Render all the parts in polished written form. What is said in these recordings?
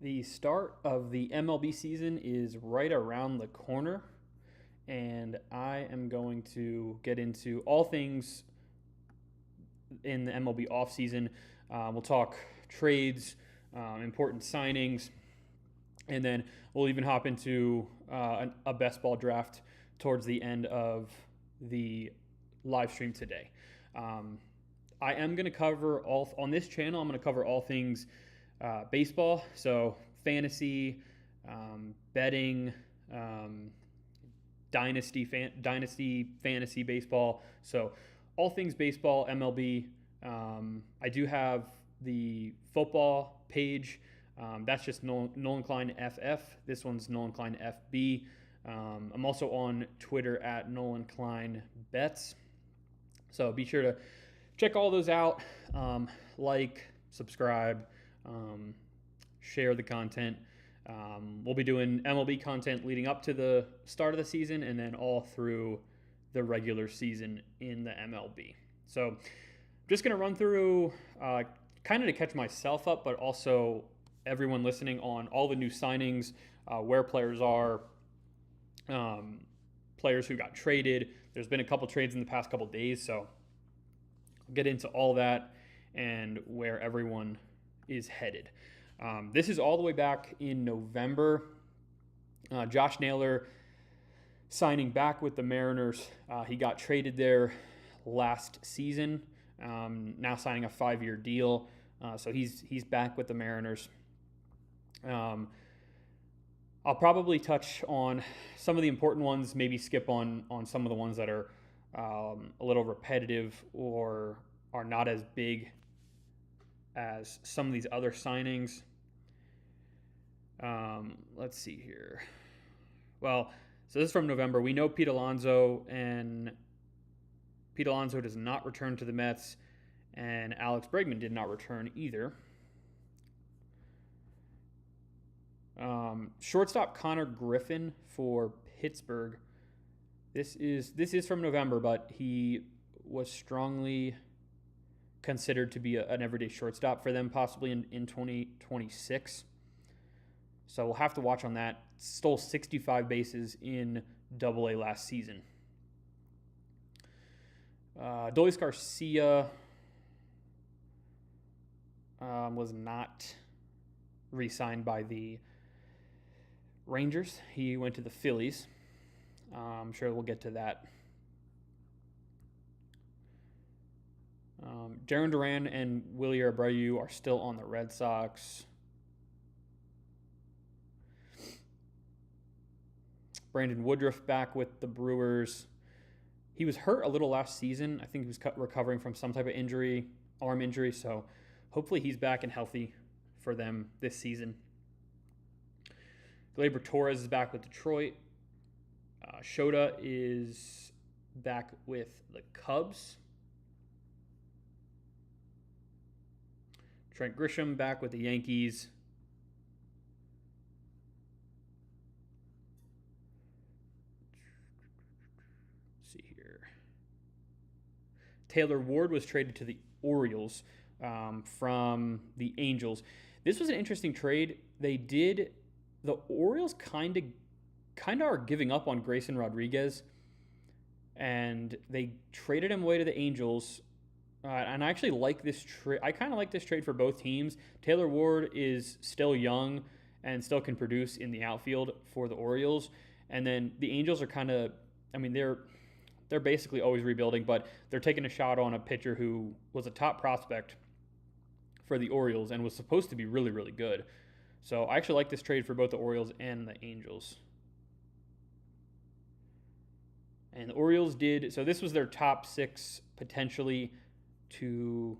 The start of the MLB season is right around the corner, and I am going to get into all things in the MLB offseason. We'll talk trades, important signings, and then we'll even hop into a best ball draft towards the end of the live stream today. I am going to cover on this channel. I'm going to cover all things baseball, so fantasy, betting, dynasty fantasy baseball. So all things baseball, MLB. I do have the football page. That's just NolanKlineFF. This one's NolanKlineFB. I'm also on Twitter at NolanKlineBets. So be sure to check all those out. Like, subscribe, share the content. We'll be doing MLB content leading up to the start of the season and then all through the regular season in the MLB. So I'm just going to run through kind of to catch myself up, but also everyone listening on all the new signings, where players are, players who got traded. There's been a couple trades in the past couple days, so I'll get into all that and where everyone is headed. This is all the way back in November. Josh Naylor signing back with the Mariners. He got traded there last season, now signing a 5-year deal. So he's back with the Mariners. I'll probably touch on some of the important ones, maybe skip on some of the ones that are a little repetitive or are not as big as some of these other signings. Let's see here. Well, so this is from November. We know Pete Alonso does not return to the Mets, and Alex Bregman did not return either. Shortstop Connor Griffin for Pittsburgh. This is from November, but he was strongly considered to be an everyday shortstop for them, possibly in 2026. So we'll have to watch on that. Stole 65 bases in Double-A last season. Dolis Garcia was not re-signed by the Rangers. He went to the Phillies. I'm sure we'll get to that. Jarren Duran and Willy Abreu are still on the Red Sox. Brandon Woodruff back with the Brewers. He was hurt a little last season. I think he was recovering from some type of injury, arm injury. So hopefully he's back and healthy for them this season. Gleyber Torres is back with Detroit. Shota is back with the Cubs. Trent Grisham back with the Yankees. Let's see here. Taylor Ward was traded to the Orioles from the Angels. This was an interesting trade. The Orioles kind of are giving up on Grayson Rodriguez, and they traded him away to the Angels. And I actually like this trade. I kind of like this trade for both teams. Taylor Ward is still young and still can produce in the outfield for the Orioles. And then the Angels are kind of, they're basically always rebuilding, but they're taking a shot on a pitcher who was a top prospect for the Orioles and was supposed to be really, really good. So I actually like this trade for both the Orioles and the Angels. And the Orioles so this was their top 6 potentially to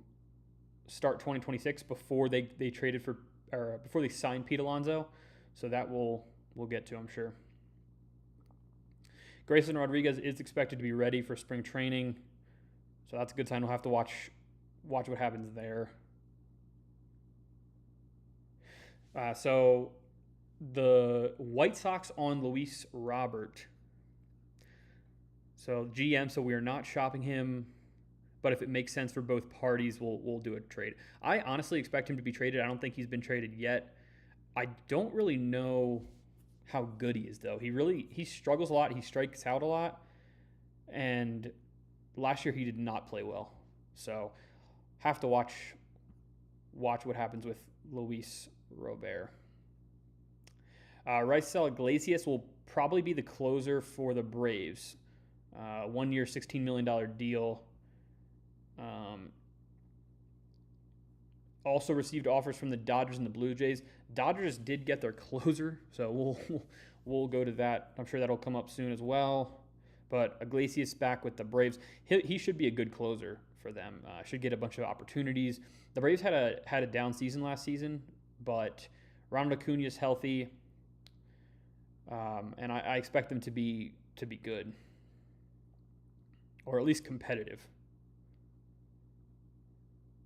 start 2026 before they traded for, or before they signed Pete Alonso. So that we'll get to, I'm sure. Grayson Rodriguez is expected to be ready for spring training. So that's a good sign. We'll have to watch what happens there. So the White Sox on Luis Robert. So GM, so we are not shopping him, but if it makes sense for both parties, we'll do a trade. I honestly expect him to be traded. I don't think he's been traded yet. I don't really know how good he is though. He struggles a lot. He strikes out a lot, and last year he did not play well. So have to watch what happens with Luis Robert. Raisel Iglesias will probably be the closer for the Braves. 1 year, $16 million deal. Also received offers from the Dodgers and the Blue Jays. Dodgers did get their closer, so we'll go to that. I'm sure that'll come up soon as well. But Iglesias back with the Braves. He should be a good closer for them. Should get a bunch of opportunities. The Braves had a down season last season, but Ronald Acuna is healthy, and I expect them to be good, or at least competitive.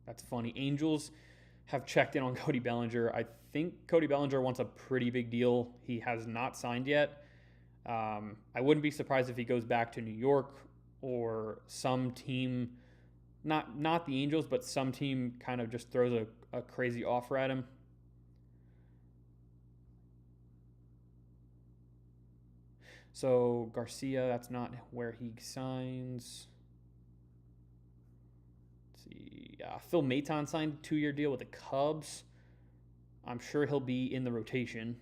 That's funny. Angels have checked in on Cody Bellinger. I think Cody Bellinger wants a pretty big deal. He has not signed yet. I wouldn't be surprised if he goes back to New York or some team, not the Angels, but some team kind of just throws a crazy offer at him. So Garcia, that's not where he signs. Phil Maton signed a 2-year deal with the Cubs. I'm sure he'll be in the rotation.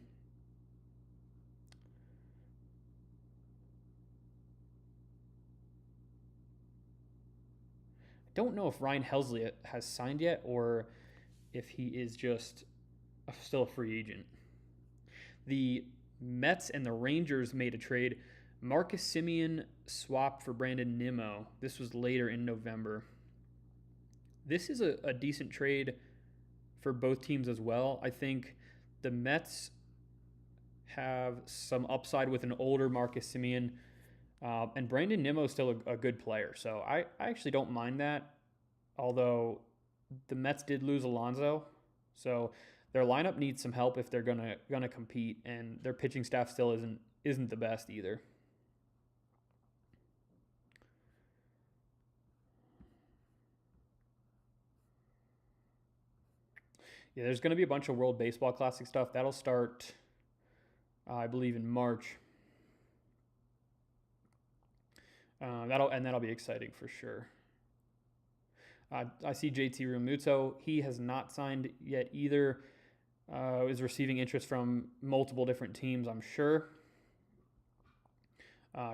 I don't know if Ryan Helsley has signed yet or if he is just still a free agent. The Mets and the Rangers made a trade. Marcus Semien swapped for Brandon Nimmo. This was later in November. This is a decent trade for both teams as well. I think the Mets have some upside with an older Marcus Semien, and Brandon Nimmo is still a good player. So I actually don't mind that, although the Mets did lose Alonso. So their lineup needs some help if they're gonna compete, and their pitching staff still isn't the best either. Yeah, there's going to be a bunch of World Baseball Classic stuff. That'll start, I believe, in March. That'll be exciting for sure. I see JT Realmuto. He has not signed yet either. Is receiving interest from multiple different teams, I'm sure.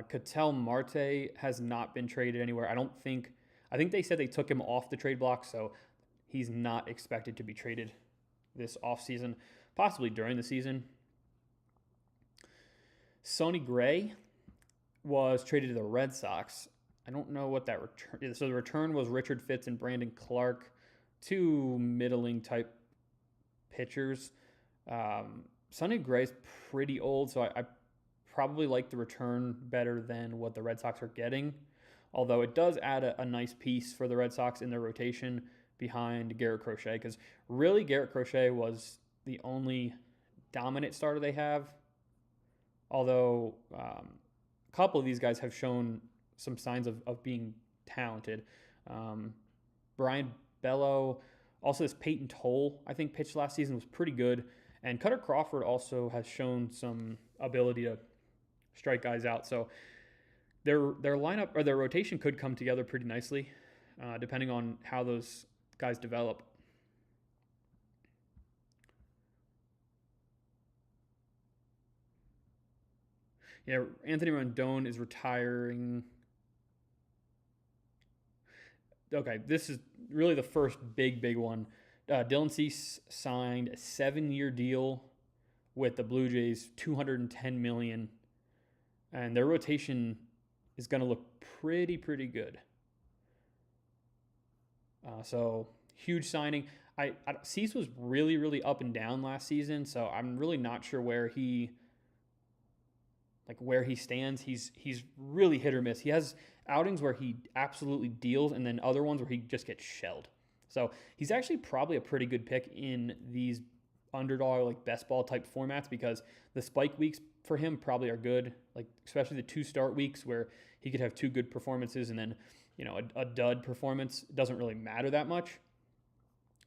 Ketel Marte has not been traded anywhere. I think they said they took him off the trade block, so he's not expected to be traded this offseason, possibly during the season. Sonny Gray was traded to the Red Sox. I don't know what that return is. So the return was Richard Fitz and Brandon Clark, two middling type pitchers. Sonny Gray's pretty old, so I probably like the return better than what the Red Sox are getting, although it does add a nice piece for the Red Sox in their rotation behind Garrett Crochet, because really Garrett Crochet was the only dominant starter they have, although a couple of these guys have shown some signs of being talented. Brian Bello, also this Peyton Toll, I think pitched last season, was pretty good, and Cutter Crawford also has shown some ability to strike guys out, so their lineup or their rotation could come together pretty nicely, depending on how those guys develop. Yeah, Anthony Rendon is retiring. Okay, this is really the first big one. Dylan Cease signed a 7-year deal with the Blue Jays, $210 million, and their rotation is going to look pretty good. So huge signing. Cease was really up and down last season, so I'm really not sure where he stands. He's really hit or miss. He has outings where he absolutely deals, and then other ones where he just gets shelled. So he's actually probably a pretty good pick in these underdog, like best ball type formats, because the spike weeks for him probably are good, like especially the 2 start weeks where he could have 2 good performances and then a dud performance doesn't really matter that much.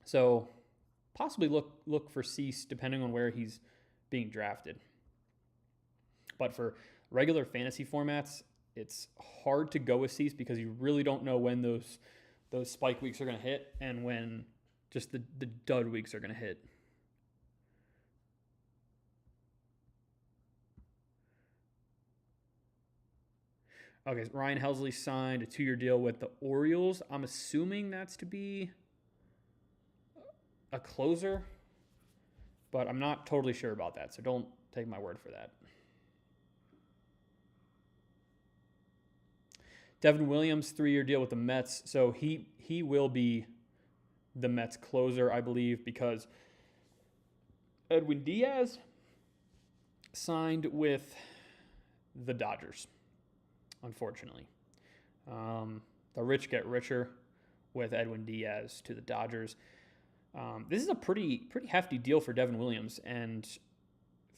So possibly look for Cease depending on where he's being drafted. But for regular fantasy formats, it's hard to go with Cease because you really don't know when those spike weeks are going to hit and when just the dud weeks are going to hit. Okay, so Ryan Helsley signed a 2-year deal with the Orioles. I'm assuming that's to be a closer, but I'm not totally sure about that, so don't take my word for that. Devin Williams, 3-year deal with the Mets, so he will be the Mets closer, I believe, because Edwin Diaz signed with the Dodgers, unfortunately. The rich get richer with Edwin Diaz to the Dodgers. This is a pretty hefty deal for Devin Williams, and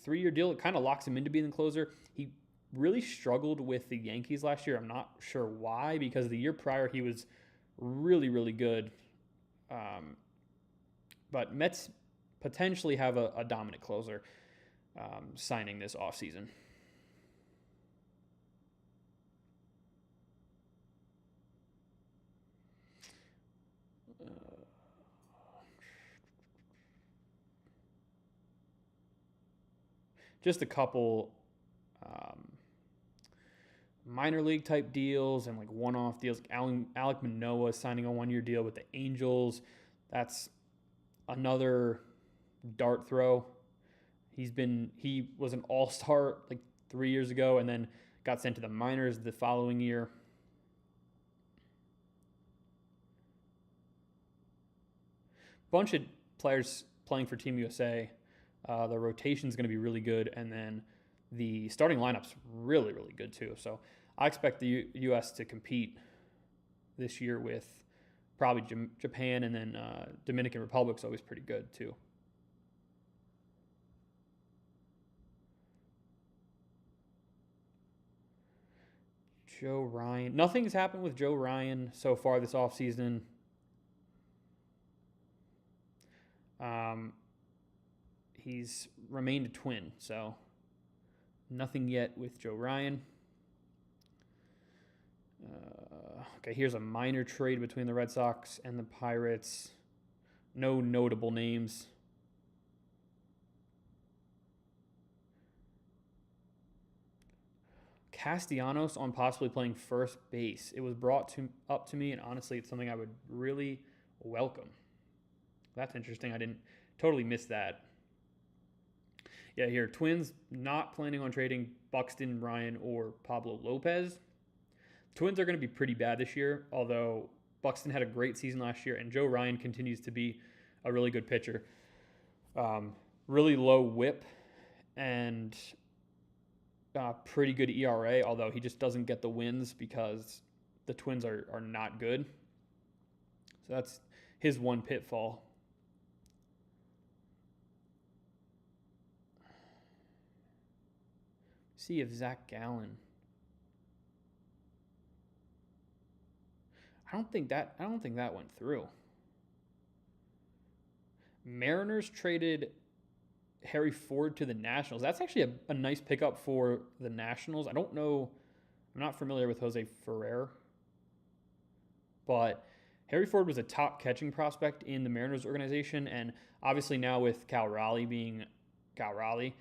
3-year deal, it kind of locks him into being the closer. He really struggled with the Yankees last year. I'm not sure why, because the year prior he was really, really good. But Mets potentially have a dominant closer signing this offseason. Just a couple minor league type deals and like one-off deals. Alek Manoah signing a 1-year deal with the Angels. That's another dart throw. He was an all-star like 3 years ago and then got sent to the minors the following year. Bunch of players playing for Team USA. The rotation is going to be really good, and then the starting lineup's really, really good too. So I expect the U.S. to compete this year with probably Japan, and then Dominican Republic's always pretty good too. Joe Ryan. Nothing's happened with Joe Ryan so far this offseason. He's remained a Twin, so nothing yet with Joe Ryan. Okay, here's a minor trade between the Red Sox and the Pirates. No notable names. Castellanos on possibly playing first base. It was brought up to me, and honestly, it's something I would really welcome. That's interesting. I didn't totally miss that. Yeah, here, Twins not planning on trading Buxton, Ryan, or Pablo Lopez. Twins are going to be pretty bad this year, although Buxton had a great season last year, and Joe Ryan continues to be a really good pitcher. Really low whip and pretty good ERA, although he just doesn't get the wins because the Twins are not good. So that's his one pitfall. See if Zach Gallen. I don't think that went through. Mariners traded Harry Ford to the Nationals. That's actually a nice pickup for the Nationals. I don't know. I'm not familiar with Jose Ferrer, but Harry Ford was a top catching prospect in the Mariners organization, and obviously now with Cal Raleigh being Cal Raleigh,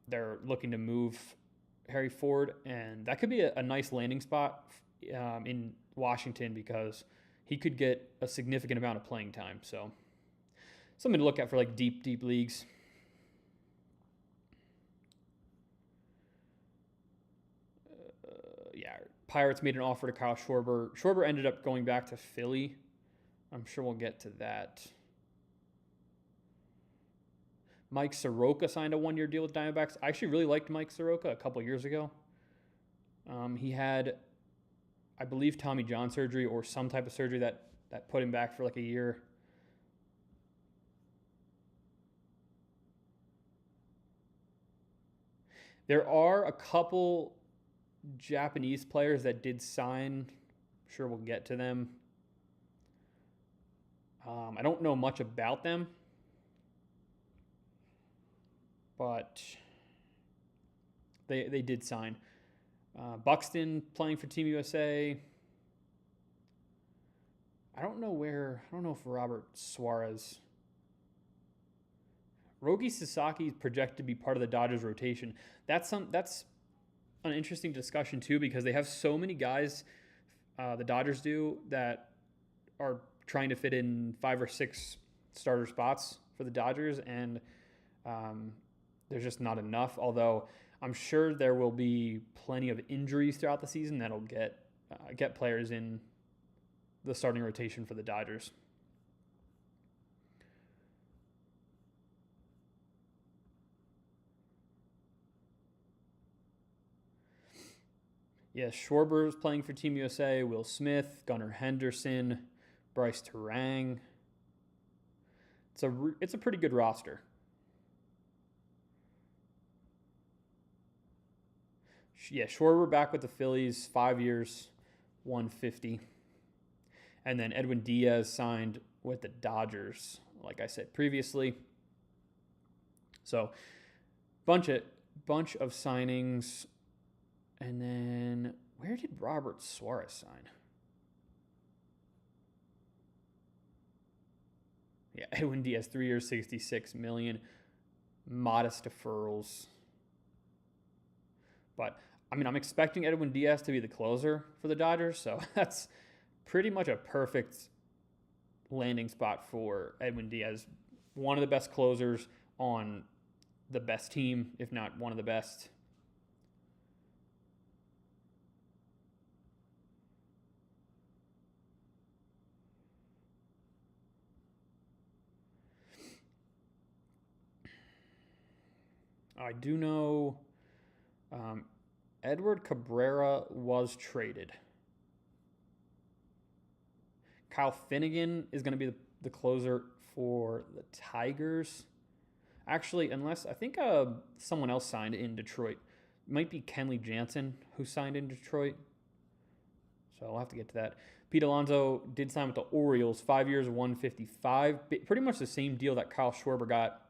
they're looking to move Harry Ford, and that could be a nice landing spot in Washington because he could get a significant amount of playing time. So something to look at for like deep leagues. Pirates made an offer to Kyle Schwarber. Schwarber ended up going back to Philly. I'm sure we'll get to that. Mike Soroka signed a 1-year deal with Diamondbacks. I actually really liked Mike Soroka a couple years ago. He had, I believe, Tommy John surgery or some type of surgery that put him back for like a year. There are a couple Japanese players that did sign. I'm sure we'll get to them. I don't know much about them, but they did sign. Buxton playing for Team USA. I don't know if Robert Suarez. Rogi Sasaki is projected to be part of the Dodgers rotation. That's an interesting discussion too, because they have so many guys, the Dodgers do, that are trying to fit in 5 or 6 starter spots for the Dodgers, and there's just not enough. Although I'm sure there will be plenty of injuries throughout the season that'll get players in the starting rotation for the Dodgers. Yeah, Schwarber is playing for Team USA. Will Smith, Gunnar Henderson, Bryce Terang. It's a pretty good roster. Yeah, Schwarber back with the Phillies, 5 years, 150. And then Edwin Diaz signed with the Dodgers, like I said previously. So, bunch of signings. And then where did Robert Suarez sign? Yeah, Edwin Diaz, 3 years, $66 million. Modest deferrals. But I mean, I'm expecting Edwin Diaz to be the closer for the Dodgers, so that's pretty much a perfect landing spot for Edwin Diaz. One of the best closers on the best team, if not one of the best. I do know Edward Cabrera was traded. Kyle Finnegan is going to be the closer for the Tigers. Actually, unless I think someone else signed in Detroit. It might be Kenley Jansen who signed in Detroit. So I'll have to get to that. Pete Alonso did sign with the Orioles, 5 years, 155. Pretty much the same deal that Kyle Schwarber got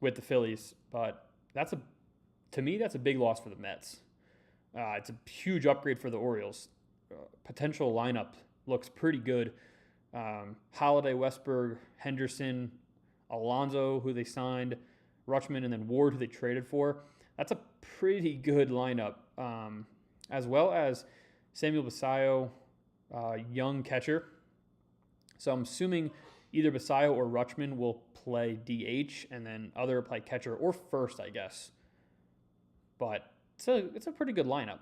with the Phillies. But to me, that's a big loss for the Mets. It's a huge upgrade for the Orioles. Potential lineup looks pretty good. Holiday, Westberg, Henderson, Alonso, who they signed, Rutschman, and then Ward, who they traded for. That's a pretty good lineup. As well as Samuel Basallo, young catcher. So I'm assuming either Basallo or Rutschman will play DH, and then other play catcher or first, I guess. But it's a pretty good lineup.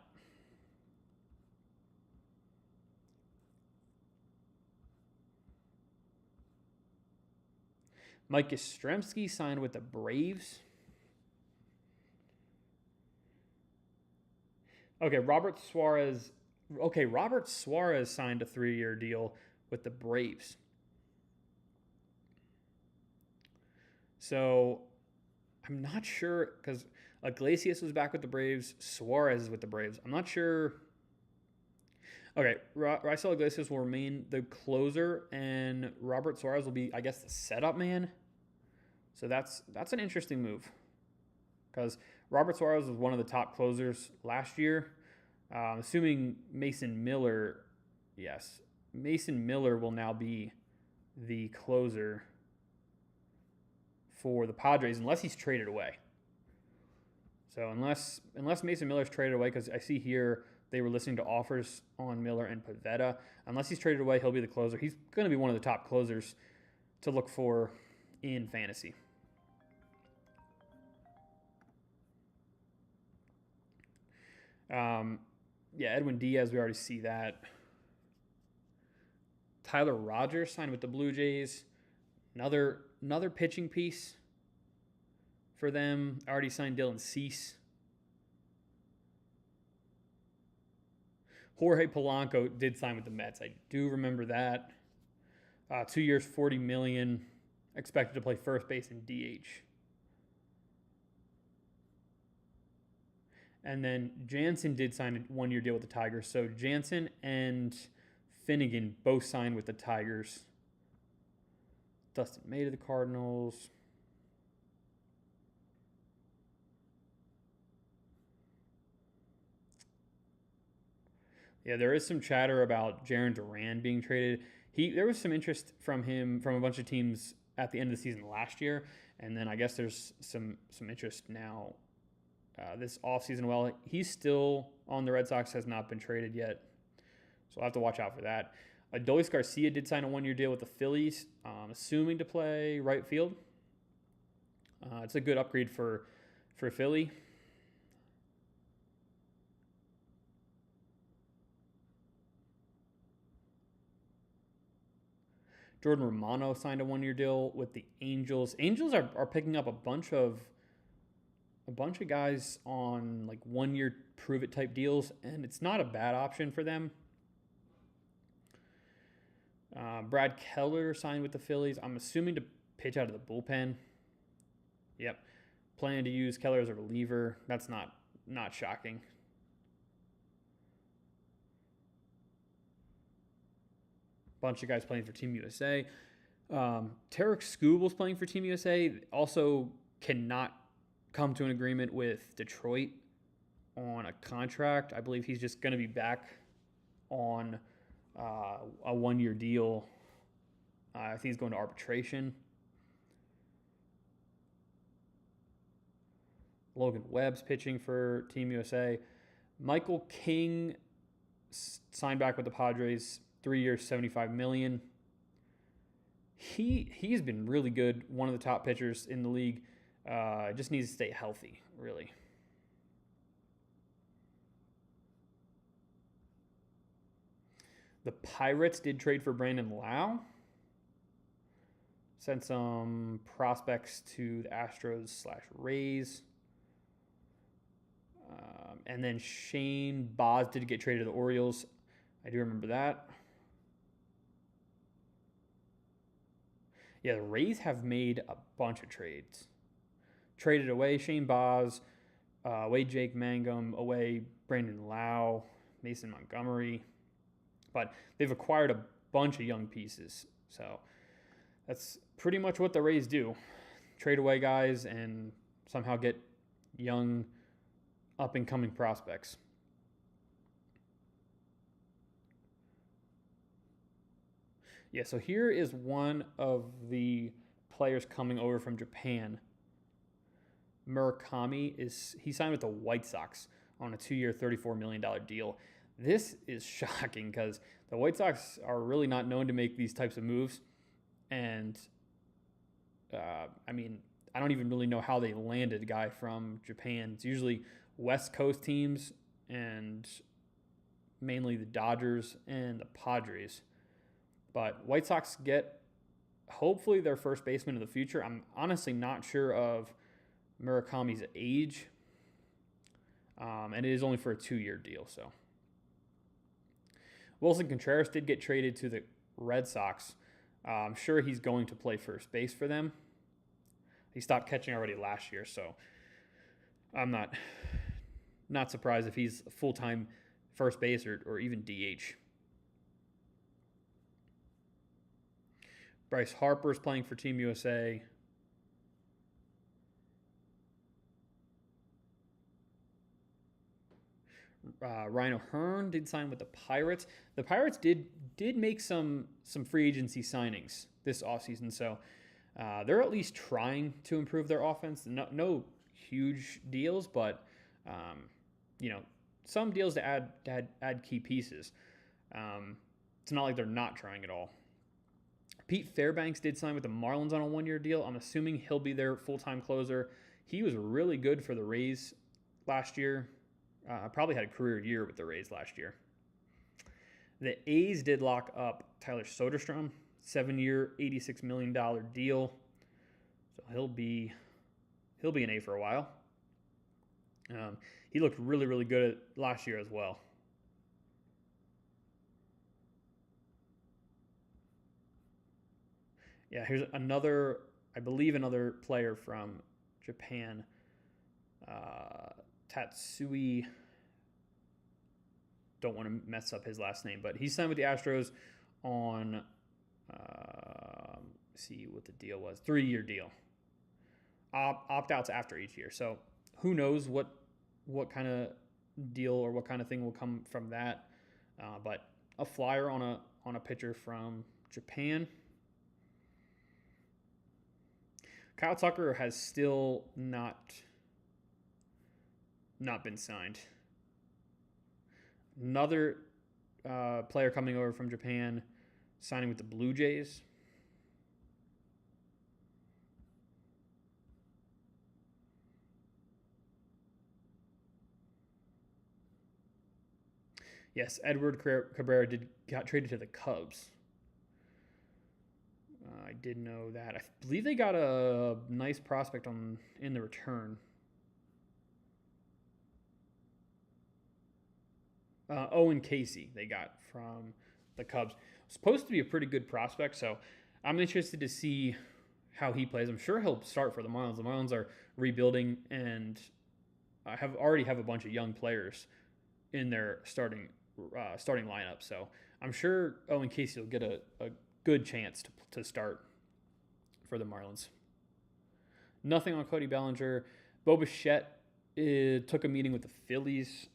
Mike Yastrzemski signed with the Braves. Okay, Robert Suarez signed a 3-year deal with the Braves. So I'm not sure, because Iglesias was back with the Braves. Suarez is with the Braves. I'm not sure. Okay, Raisel Iglesias will remain the closer, and Robert Suarez will be, I guess, the setup man. So that's an interesting move, because Robert Suarez was one of the top closers last year. Assuming Mason Miller will now be the closer for the Padres, unless he's traded away. So unless Mason Miller's traded away, because I see here they were listening to offers on Miller and Pivetta. Unless he's traded away, he'll be the closer. He's going to be one of the top closers to look for in fantasy. Edwin Diaz, we already see that. Tyler Rogers signed with the Blue Jays. Another pitching piece for them. I already signed Dylan Cease. Jorge Polanco did sign with the Mets. I do remember that. 2 years, $40 million. Expected to play first base and DH. And then Jansen did sign a 1-year deal with the Tigers. So Jansen and Finnegan both signed with the Tigers. Dustin May to the Cardinals. Yeah, there is some chatter about Jarren Duran being traded. There was some interest from him from a bunch of teams at the end of the season last year, and then I guess there's some interest now this offseason. Well, he's still on the Red Sox, has not been traded yet, so I'll have to watch out for that. Adolis Garcia did sign a one-year deal with the Phillies, assuming to play right field. It's a good upgrade for Philly. Jordan Romano signed a one-year deal with the Angels. Angels are picking up a bunch of guys on like one-year prove-it type deals, and it's not a bad option for them. Brad Keller signed with the Phillies. I'm assuming to pitch out of the bullpen. Yep. Planning to use Keller as a reliever. That's not shocking. Bunch of guys playing for Team USA. Tarek Skubal's playing for Team USA. Also cannot come to an agreement with Detroit on a contract. I believe he's just going to be back on a one-year deal. I think he's going to arbitration. Logan Webb's pitching for Team USA. Michael King signed back with the Padres, 3 years, $75 million. He's been really good, one of the top pitchers in the league. Just needs to stay healthy, really. The Pirates did trade for Brandon Lau. Sent some prospects to the Astros/Rays. And then Shane Baz did get traded to the Orioles. I do remember that. Yeah, the Rays have made a bunch of trades. Traded away Shane Baz, away Jake Mangum, away Brandon Lau, Mason Montgomery. But they've acquired a bunch of young pieces. So that's pretty much what the Rays do. Trade away guys and somehow get young, up-and-coming prospects. Yeah, so here is one of the players coming over from Japan. Murakami he signed with the White Sox on a 2-year, $34 million deal. This is shocking because the White Sox are really not known to make these types of moves. And, I don't even really know how they landed a guy from Japan. It's usually West Coast teams and mainly the Dodgers and the Padres. But White Sox get, hopefully, their first baseman of the future. I'm honestly not sure of Murakami's age. And it is only for a 2-year deal, so. Wilson Contreras did get traded to the Red Sox. I'm sure he's going to play first base for them. He stopped catching already last year, so I'm not surprised if he's full-time first base or even DH. Bryce Harper's playing for Team USA. Ryan O'Hearn did sign with the Pirates. The Pirates did make some free agency signings this offseason, so they're at least trying to improve their offense. No huge deals, but some deals to add key pieces. It's not like they're not trying at all. Pete Fairbanks did sign with the Marlins on a 1-year deal. I'm assuming he'll be their full-time closer. He was really good for the Rays last year. Probably had a career year with the Rays last year. The A's did lock up Tyler Soderstrom, 7-year, $86 million deal. So he'll be an A for a while. He looked really, really good last year as well. Yeah, here's another player from Japan, Tatsui don't want to mess up his last name, but he signed with the Astros on, see what the deal was, 3-year deal. Opt-outs after each year. So who knows what kind of deal or what kind of thing will come from that. But a flyer on a pitcher from Japan. Kyle Tucker has still not been signed. Another player coming over from Japan, signing with the Blue Jays. Yes, Edward Cabrera got traded to the Cubs. I did know that. I believe they got a nice prospect in the return. Owen Casey they got from the Cubs. Supposed to be a pretty good prospect, so I'm interested to see how he plays. I'm sure he'll start for the Marlins. The Marlins are rebuilding and already have a bunch of young players in their starting lineup. So I'm sure Owen Casey will get a good chance to start for the Marlins. Nothing on Cody Bellinger. Bo Bichette took a meeting with the Phillies.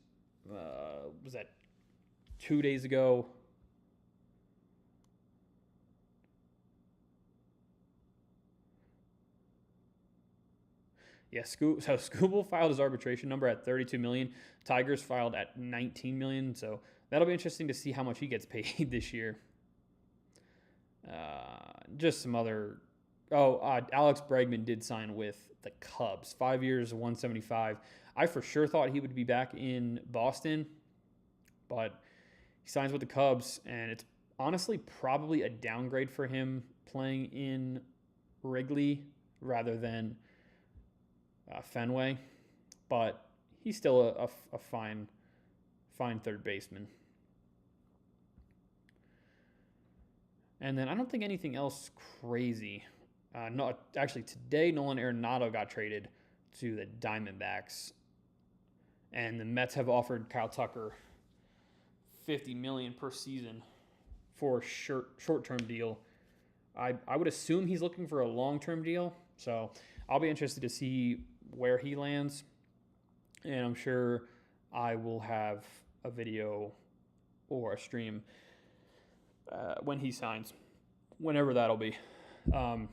Was that 2 days ago? Yeah, Scooble filed his arbitration number at $32 million. Tigers filed at $19 million. So that'll be interesting to see how much he gets paid this year. Just some other. Alex Bregman did sign with the Cubs. 5 years, $175. I for sure thought he would be back in Boston, but he signs with the Cubs, and it's honestly probably a downgrade for him playing in Wrigley rather than Fenway, but he's still a fine third baseman. And then I don't think anything else crazy. No, actually today Nolan Arenado got traded to the Diamondbacks, and the Mets have offered Kyle Tucker $50 million per season for a short-term deal. I would assume he's looking for a long-term deal, so I'll be interested to see where he lands, and I'm sure I will have a video or a stream when he signs, whenever that'll be. I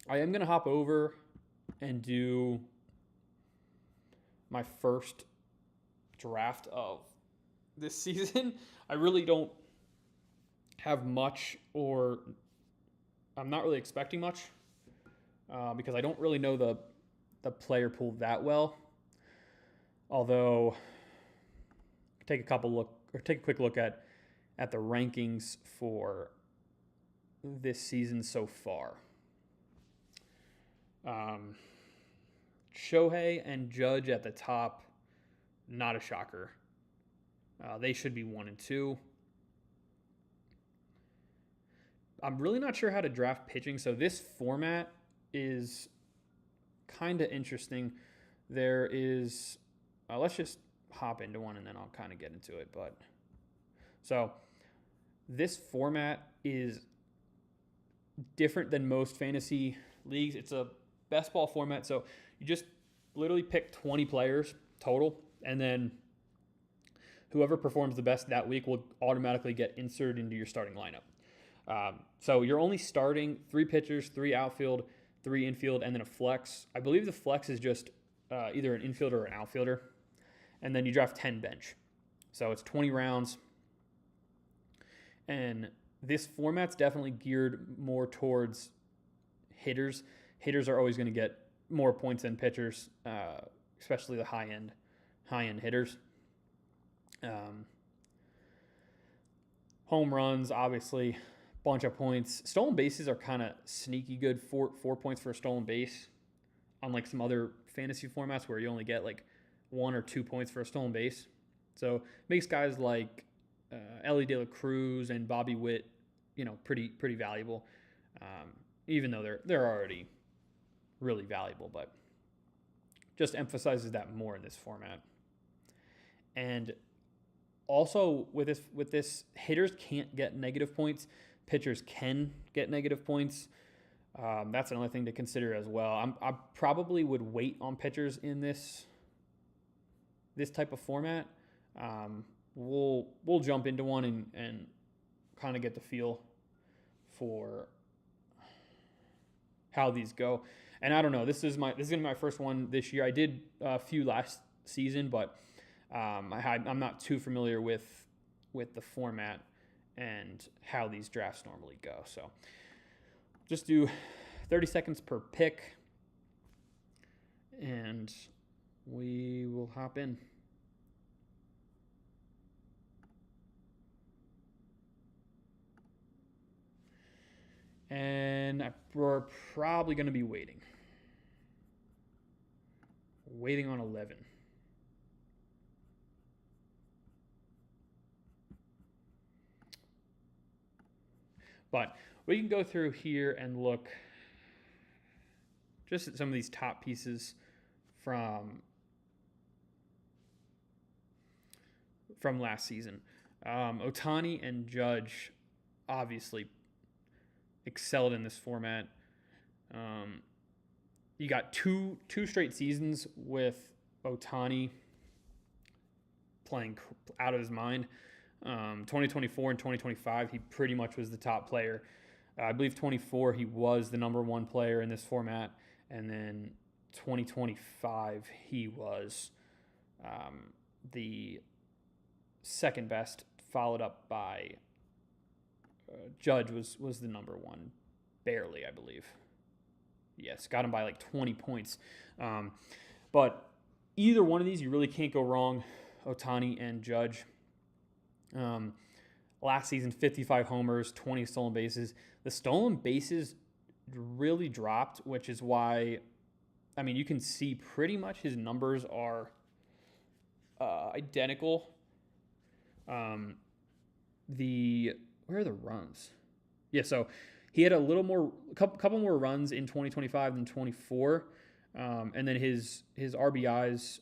am going to hop over and do my first draft of this season. I really don't have much, or I'm not really expecting much because I don't really know the player pool that well. Although, take a quick look at the rankings for this season so far. Shohei and Judge at the top, not a shocker. They should be 1 and 2. I'm really not sure how to draft pitching, so this format is kind of interesting. There is, let's just hop into one and then I'll kind of get into it. But so this format is different than most fantasy leagues. It's a best ball format, so you just literally pick 20 players total, and then whoever performs the best that week will automatically get inserted into your starting lineup. So you're only starting 3 pitchers, 3 outfield, 3 infield, and then a flex. I believe the flex is just either an infielder or an outfielder, and then you draft 10 bench. So it's 20 rounds, and this format's definitely geared more towards hitters. Hitters are always going to get more points than pitchers, especially the high end hitters. Home runs, obviously, bunch of points. Stolen bases are kind of sneaky good. 4 points for a stolen base, unlike some other fantasy formats where you only get like 1 or 2 points for a stolen base. So makes guys like Ellie De La Cruz and Bobby Witt, pretty valuable. Even though they're already really valuable, but just emphasizes that more in this format. And Also, with this, hitters can't get negative points. Pitchers can get negative points. That's another thing to consider as well. I probably would wait on pitchers in this type of format. We'll jump into one and kind of get the feel for how these go. And I don't know. This is gonna be my first one this year. I did a few last season, but I'm not too familiar with the format and how these drafts normally go. So just do 30 seconds per pick, and we will hop in. And we're probably going to be waiting on 11. But we can go through here and look just at some of these top pieces from last season. Ohtani and Judge obviously excelled in this format. You got two straight seasons with Ohtani playing out of his mind. 2024 and 2025, he pretty much was the top player. I believe 24, he was the number one player in this format. And then 2025, he was the second best, followed up by Judge was the number one, barely, I believe. Yes, got him by like 20 points. But either one of these, you really can't go wrong, Ohtani and Judge. Last season, 55 homers, 20 stolen bases. The stolen bases really dropped, which is why, I mean, you can see pretty much his numbers are identical. Where are the runs? Yeah, so he had a couple more runs in 2025 than 24, and then his RBIs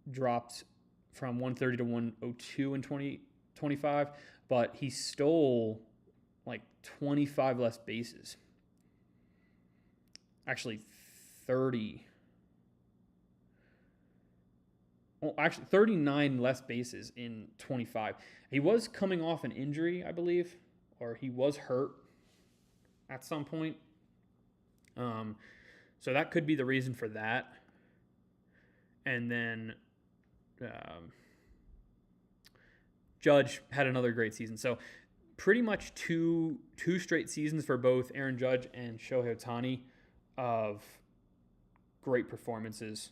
dropped from 130 to 102 in 2025, but he stole like 25 less bases. Actually, 30. Well, actually, 39 less bases in 25. He was coming off an injury, I believe, or he was hurt at some point. So that could be the reason for that. And then Judge had another great season. So pretty much two straight seasons for both Aaron Judge and Shohei Ohtani of great performances.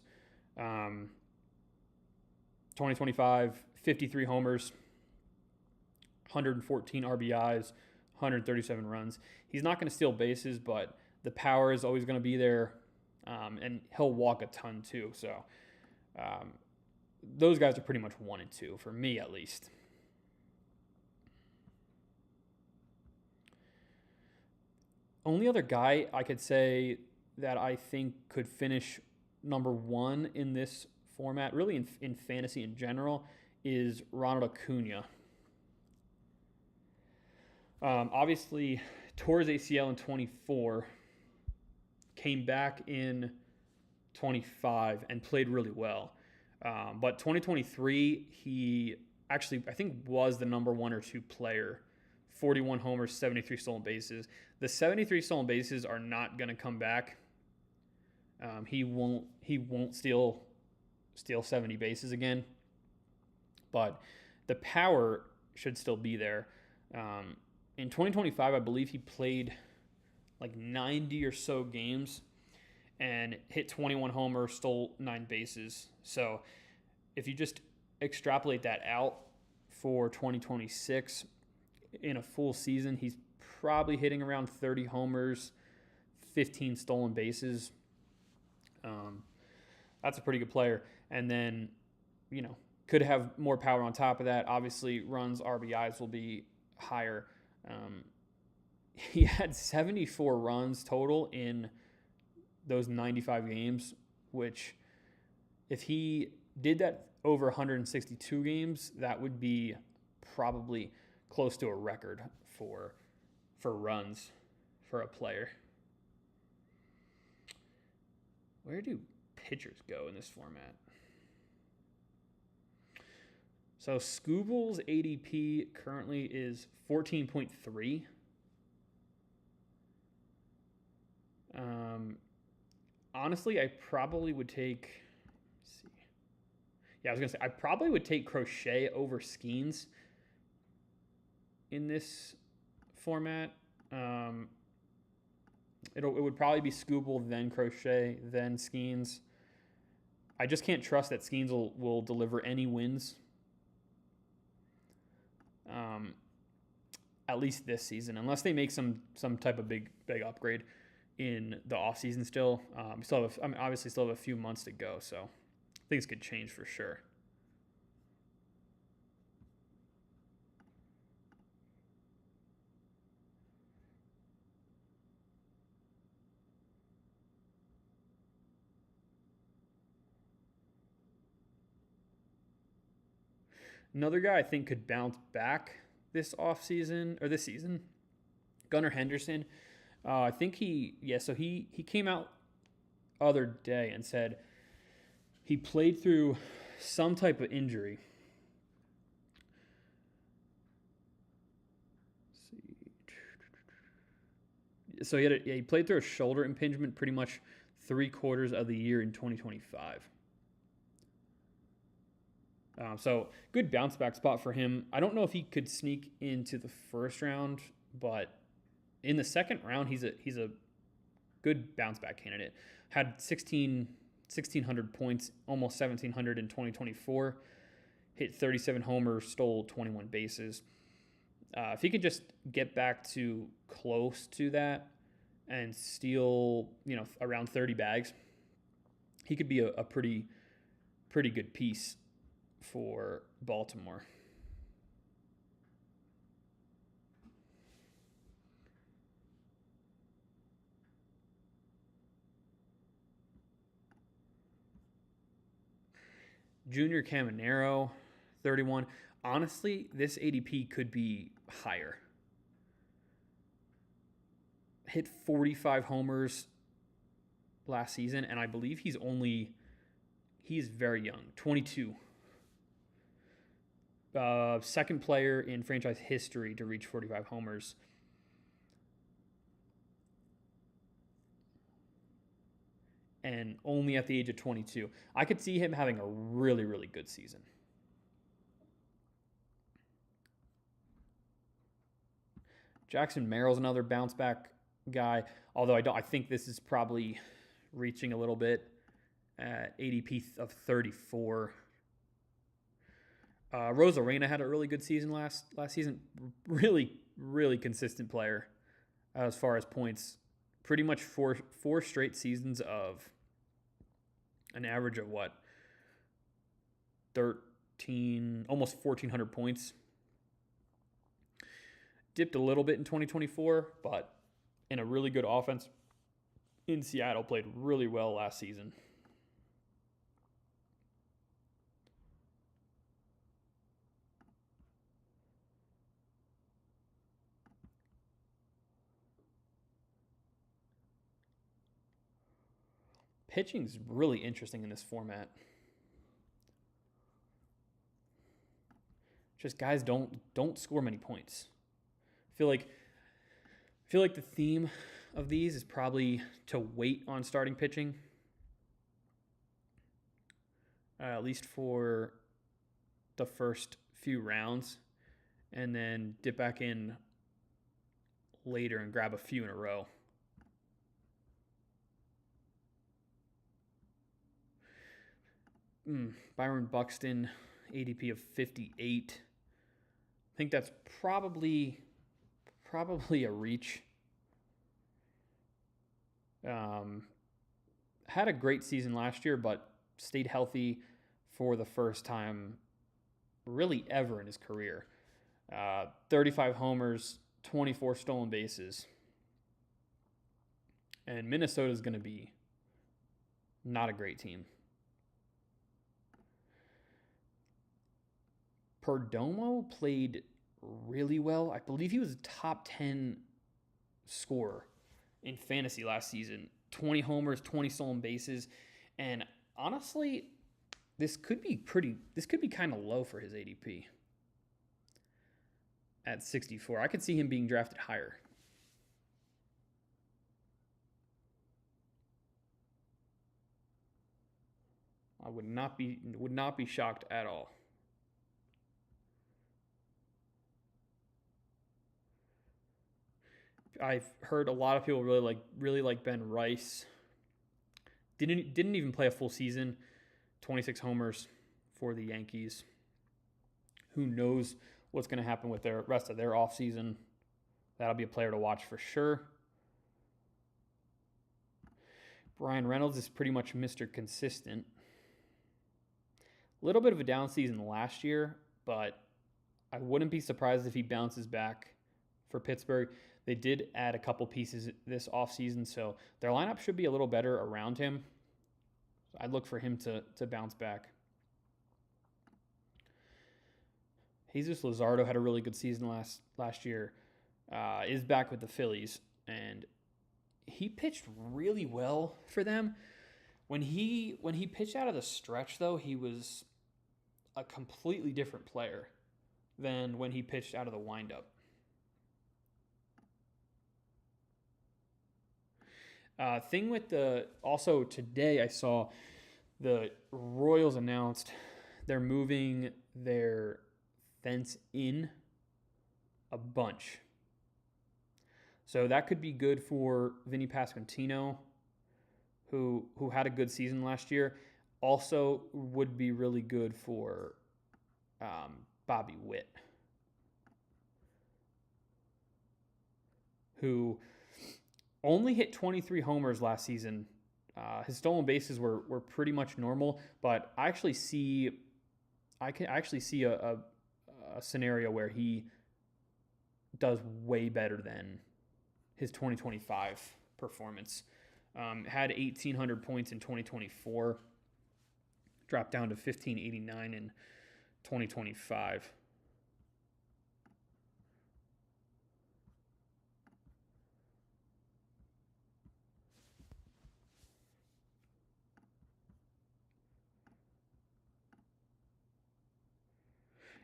2025, 53 homers, 114 RBIs, 137 runs. He's not going to steal bases, but the power is always going to be there, and he'll walk a ton too. So those guys are pretty much 1 and 2 for me, at least. Only other guy I could say that I think could finish number 1 in this format, really in fantasy in general, is Ronald Acuna. Obviously, tore his ACL in 24, came back in 25, and played really well. But 2023, he actually, I think, was the number 1 or 2 player. 41 homers, 73 stolen bases. The 73 stolen bases are not going to come back. He won't steal 70 bases again. But the power should still be there. In 2025, I believe he played like 90 or so games and hit 21 homers, stole 9 bases. So if you just extrapolate that out for 2026, in a full season, he's probably hitting around 30 homers, 15 stolen bases. That's a pretty good player. And then, could have more power on top of that. Obviously, runs, RBIs will be higher. He had 74 runs total in those 95 games, which if he did that over 162 games, that would be probably close to a record for runs for a player. Where do pitchers go in this format? So Scooble's ADP currently is 14.3. Honestly, I probably would take. Let's see. Yeah, I was gonna say I probably would take Crochet over Skeens in this format. It would probably be Scooble, then Crochet, then Skeens. I just can't trust that Skeens will deliver any wins. At least this season, unless they make some type of big upgrade in the offseason still. We still have, obviously still have a few months to go, so things could change for sure. Another guy I think could bounce back this offseason or this season, Gunnar Henderson. I think he came out other day and said he played through some type of injury. Let's see. So he played through a shoulder impingement pretty much 3/4 of the year in 2025. So good bounce back spot for him. I don't know if he could sneak into the first round, but in the second round, he's a good bounce back candidate. Had 1,600 points, almost 1,700 in 2024. Hit 37 homers, stole 21 bases. If he could just get back to close to that and steal, around 30 bags, he could be a pretty good piece for Baltimore. Junior Caminero, 31. Honestly, this ADP could be higher. Hit 45 homers last season, and I believe he's very young, 22. Second player in franchise history to reach 45 homers. And only at the age of 22. I could see him having a really, really good season. Jackson Merrill's another bounce back guy, although I think this is probably reaching a little bit at ADP of 34. Rosarena had a really good season last season. Really, really consistent player as far as points. Pretty much four straight seasons of an average of 13, almost 1,400 points. Dipped a little bit in 2024, but in a really good offense in Seattle, played really well last season. Pitching's really interesting in this format. Just guys don't score many points. I feel like the theme of these is probably to wait on starting pitching, at least for the first few rounds, and then dip back in later and grab a few in a row. Byron Buxton, ADP of 58. I think that's probably a reach. Had a great season last year, but stayed healthy for the first time really ever in his career. 35 homers, 24 stolen bases. And Minnesota's going to be not a great team. Perdomo played really well. I believe he was a top 10 scorer in fantasy last season. 20 homers, 20 stolen bases. And honestly, this could be kind of low for his ADP at 64. I could see him being drafted higher. I would not be shocked at all. I've heard a lot of people really like Ben Rice. Didn't even play a full season. 26 homers for the Yankees. Who knows what's going to happen with the rest of their offseason? That'll be a player to watch for sure. Brian Reynolds is pretty much Mr. Consistent. A little bit of a down season last year, but I wouldn't be surprised if he bounces back for Pittsburgh. They did add a couple pieces this offseason, so their lineup should be a little better around him. I'd look for him to bounce back. Jesus Luzardo had a really good season last year. Is back with the Phillies, and he pitched really well for them. When he pitched out of the stretch, though, he was a completely different player than when he pitched out of the windup. Thing with also today I saw the Royals announced they're moving their fence in a bunch. So that could be good for Vinny Pasquantino, who had a good season last year. Also would be really good for Bobby Witt, who only hit 23 homers last season. His stolen bases were pretty much normal, but I can actually see a scenario where he does way better than his 2025 performance. Had 1,800 points in 2024, dropped down to 1,589 in 2025.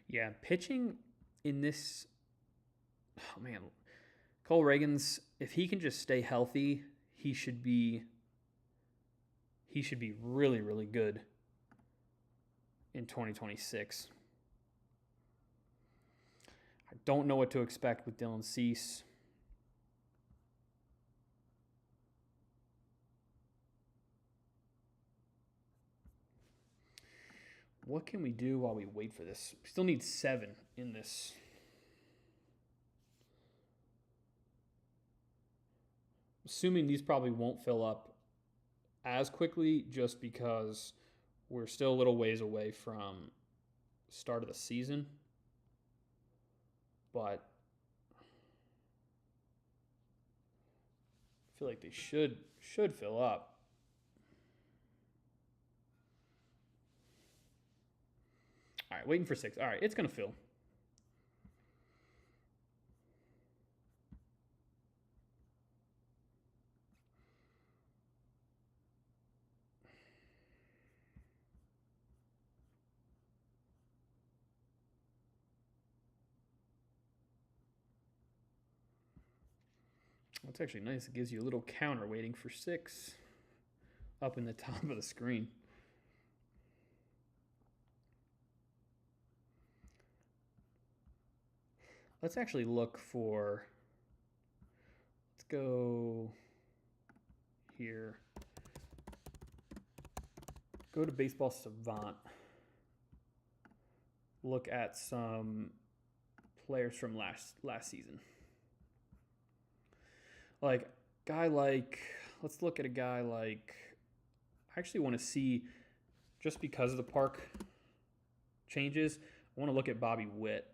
Yeah, pitching in this, oh man, Cole Reagans, if he can just stay healthy, he should be really, really good in 2026. I don't know what to expect with Dylan Cease. What can we do while we wait for this? We still need 7 in this. Assuming these probably won't fill up as quickly just because we're still a little ways away from start of the season. But I feel like they should fill up. All right, waiting for 6. All right, it's going to fill. It's actually nice. It gives you a little counter waiting for 6 up in the top of the screen. Let's actually look for, let's go here. Go to Baseball Savant. Look at some players from last season. Let's look at a guy like, I actually want to see, just because of the park changes, I want to look at Bobby Witt.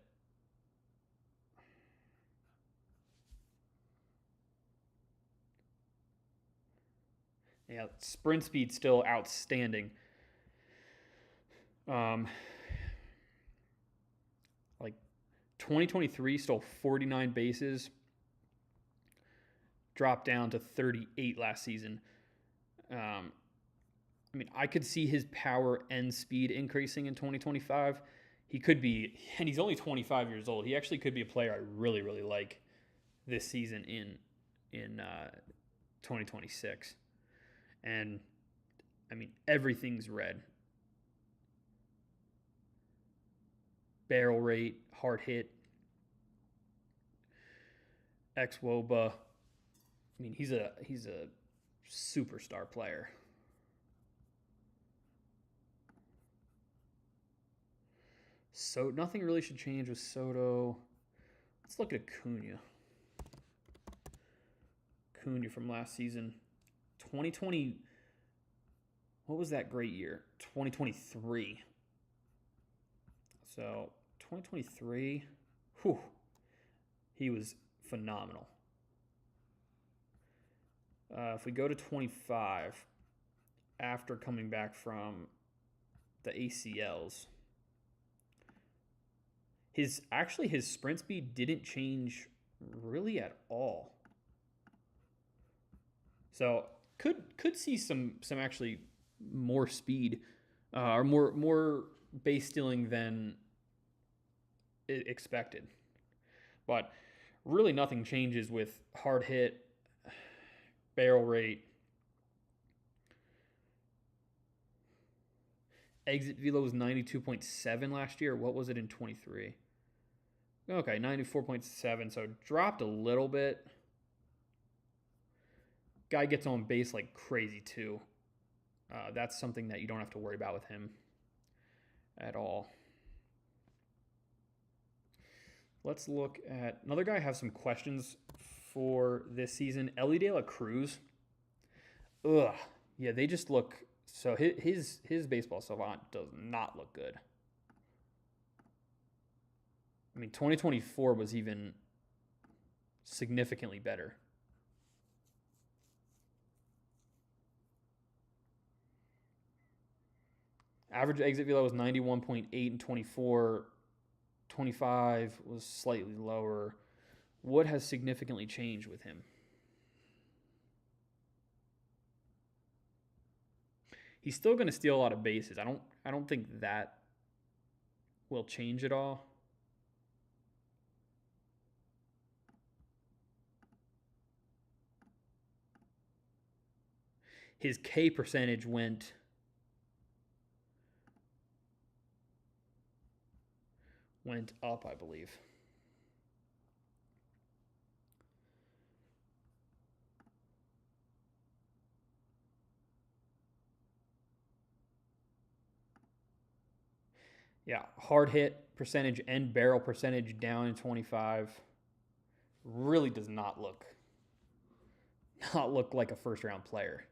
Yeah, sprint speed still outstanding. 2023 stole 49 bases, dropped down to 38 last season. I mean, I could see his power and speed increasing in 2025. He could be, and he's only 25 years old. He actually could be a player I really, really like this season in 2026. And I mean, everything's red. Barrel rate, hard hit, xWOBA. I mean, he's a superstar player. So nothing really should change with Soto. Let's look at Acuna. Acuna from last season. 2020. What was that great year? 2023. So 2023, whew, he was phenomenal. If we go to 25, after coming back from the ACLs, his sprint speed didn't change really at all. So could see some actually more speed or more base stealing than expected. But really nothing changes with hard hit, barrel rate, exit velo was 92.7 last year. What was it in 23? Okay, 94.7, so dropped a little bit. Guy gets on base like crazy too. That's something that you don't have to worry about with him at all. Let's look at another guy I have some questions for this season. Elly De La Cruz. Ugh. Yeah, they just look... So his baseball savant does not look good. I mean, 2024 was even significantly better. Average exit velo was 91.8 in 24. 25 was slightly lower. What has significantly changed with him? He's still going to steal a lot of bases. I don't think that will change at all. His K percentage went up, I believe. Yeah, hard hit percentage and barrel percentage down in 25. Really does not look like a first round player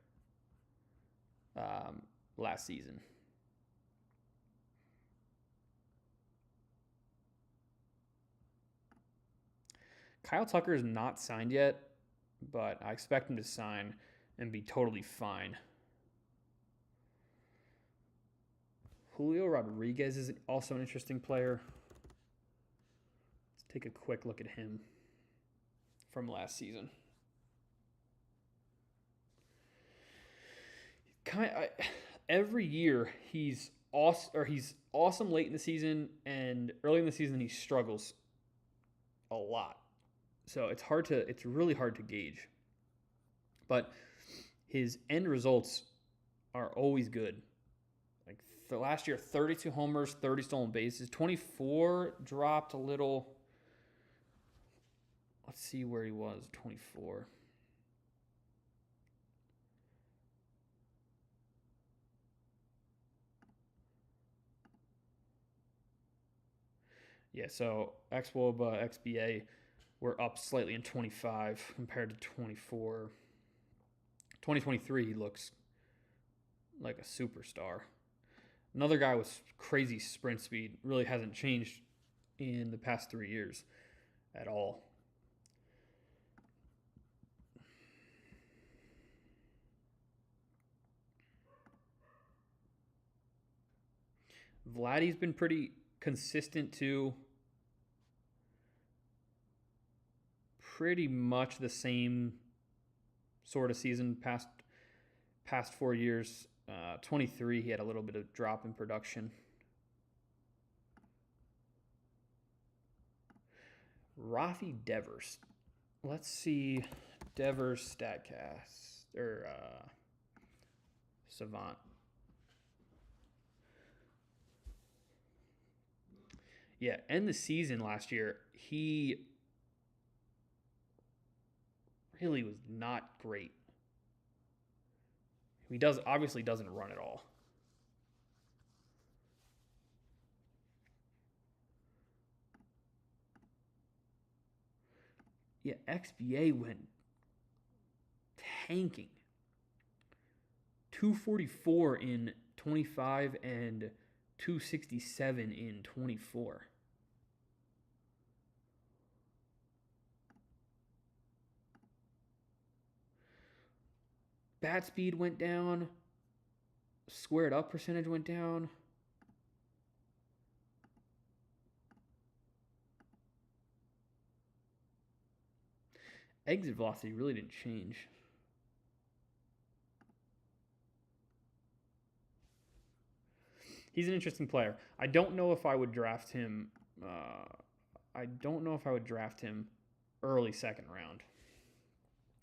last season. Kyle Tucker is not signed yet, but I expect him to sign and be totally fine. Julio Rodriguez is also an interesting player. Let's take a quick look at him from last season. Every year he's awesome late in the season, and early in the season he struggles a lot. So it's really hard to gauge. But his end results are always good. Like the last year, 32 homers, 30 stolen bases. 24 dropped a little. Let's see where he was, 24. Yeah, so xWOBA, XBA were up slightly in 25 compared to 24. 2023, he looks like a superstar. Another guy with crazy sprint speed really hasn't changed in the past 3 years at all. Vladdy's been pretty consistent too. pretty much the same sort of season past 4 years. 23, he had a little bit of drop in production. Rafi Devers. Let's see Devers StatCast or Savant. Yeah, end the season last year, he really was not great. He obviously doesn't run at all. Yeah, XBA went tanking. 244 in 25 and 267 in 24. Bat speed went down. Squared up percentage went down. Exit velocity really didn't change. He's an interesting player. I don't know if I would draft him. Early second round.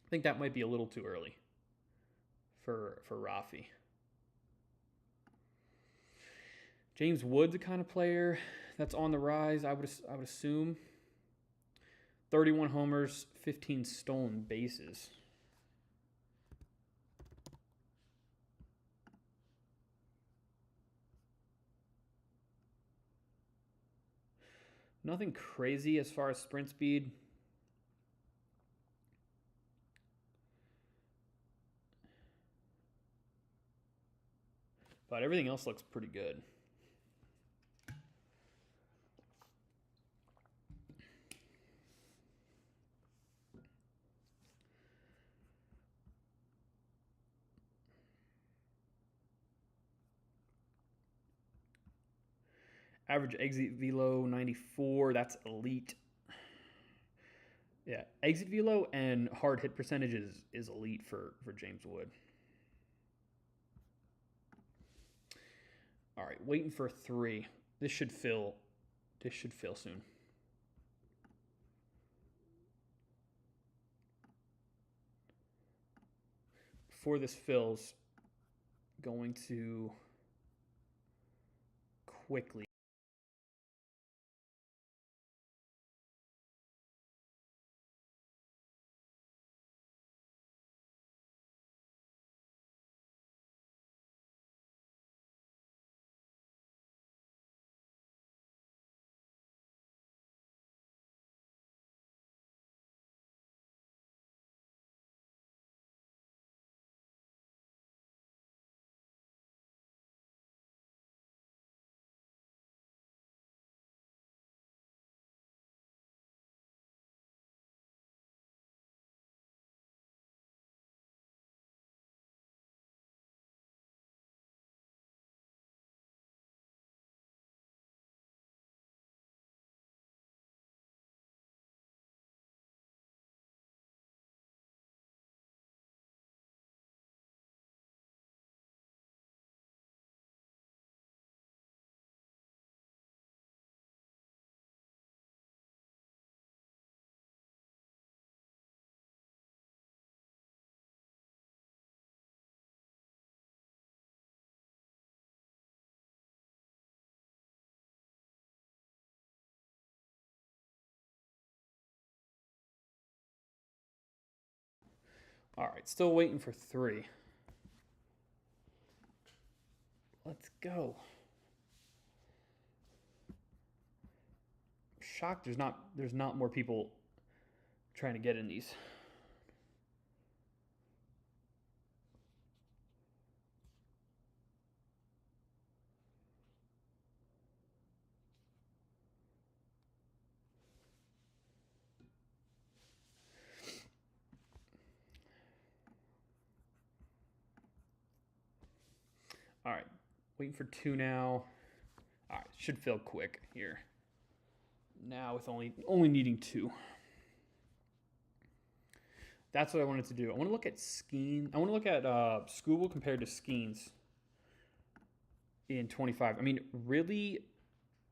I think that might be a little too early for Rafi. James Wood's a kind of player that's on the rise, I would assume. 31 homers, 15 stolen bases. Nothing crazy as far as sprint speed. But everything else looks pretty good. Average exit velo 94. That's elite. Yeah, exit velo and hard hit percentage is elite for James Wood. All right, waiting for 3. This should fill soon. Before this fills, going to quickly. All right, still waiting for 3. Let's go. I'm shocked there's not more people trying to get in these. All right, waiting for 2 now. All right, should fill quick here. Now with only needing 2. That's what I wanted to do. I want to look at Skeens. I want to look at Scooble compared to Skeens in 25. I mean, really,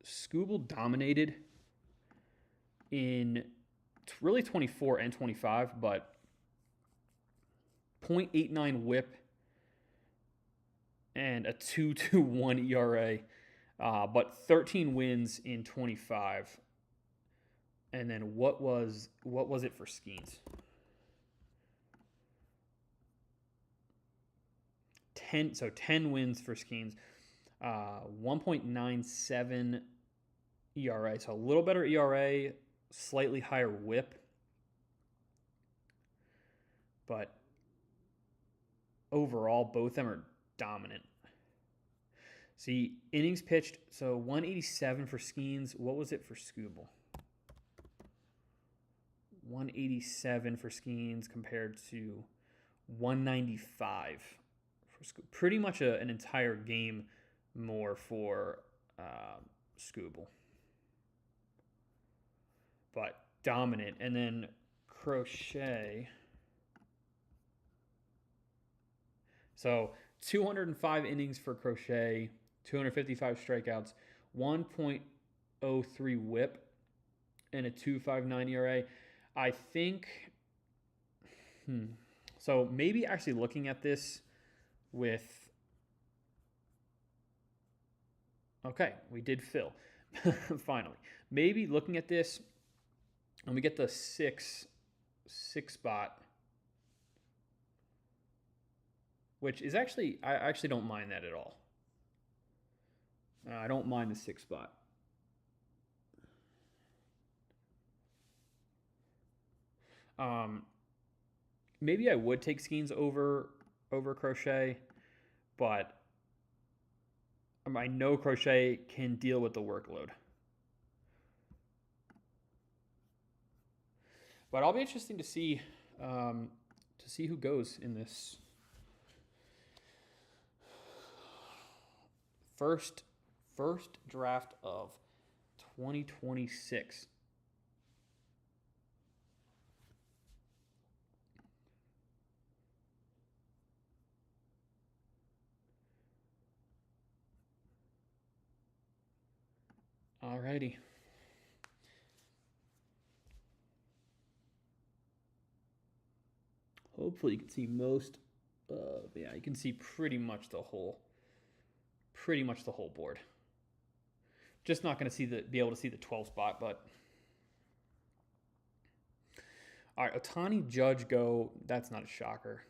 Scooble dominated in really 24 and 25, but 0.89 whip and a 2.21 ERA, but 13 wins in 25. And then what was it for Skeens? 10 wins for Skeens. 1.97 ERA, so a little better ERA, slightly higher whip, but overall both of them are dominant. See, innings pitched, so 187 for Skeens. What was it for Scooble? 187 for Skeens compared to 195 for Scooble. Pretty much an entire game more for Scooble. But dominant. And then Crochet. So 205 innings for Crochet, 255 strikeouts, 1.03 whip, and a 2.59 ERA. I think, so maybe actually looking at this with, okay, we did fill, finally. Maybe looking at this, and we get the six spot, which is actually, I actually don't mind that at all. I don't mind the 6 spot. Maybe I would take Skeens over Crochet, but I know Crochet can deal with the workload. But I'll be interesting to see who goes in this first draft of 2026. Alrighty. Hopefully you can see most, yeah, you can see pretty much the whole board. Just not going to be able to see the 12 spot, but all right, Ohtani, Judge go. That's not a shocker.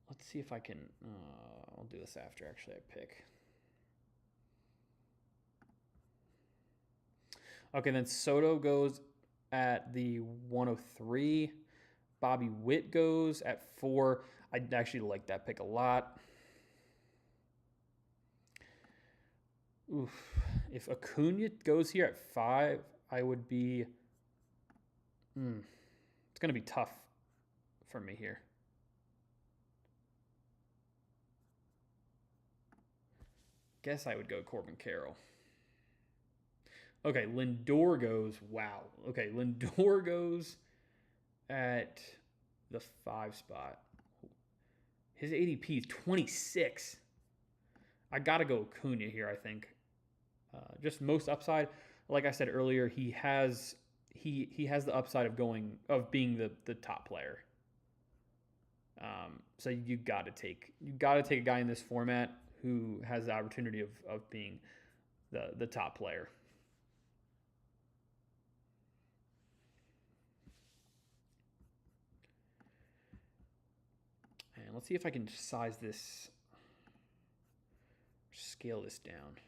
Let's see if I can. I'll do this after actually I pick. Okay, then Soto goes at the 103. Bobby Witt goes at 4. I actually like that pick a lot. Oof. If Acuna goes here at 5, I would be... It's going to be tough for me here. Guess I would go Corbin Carroll. Okay, Lindor goes. Wow. Okay, Lindor goes at the 5 spot. His ADP is 26. I gotta go Acuna here, I think. Just most upside. Like I said earlier, he has the upside of being the top player. So you gotta take a guy in this format who has the opportunity of being the top player. And let's see if I can size this, scale this down.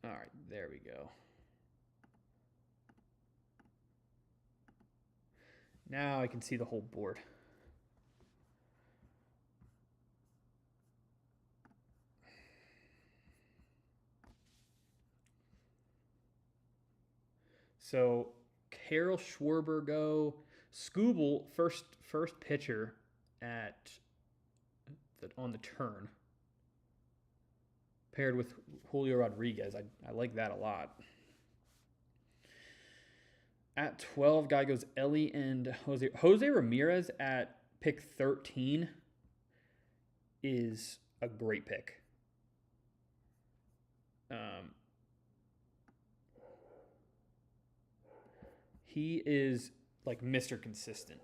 All right, there we go. Now I can see the whole board. So Carol Schwarber go. Scooble, first pitcher on the turn. Paired with Julio Rodriguez. I like that a lot. At 12, guy goes Ellie and Jose. Jose Ramirez at pick 13 is a great pick. He is like Mr. Consistent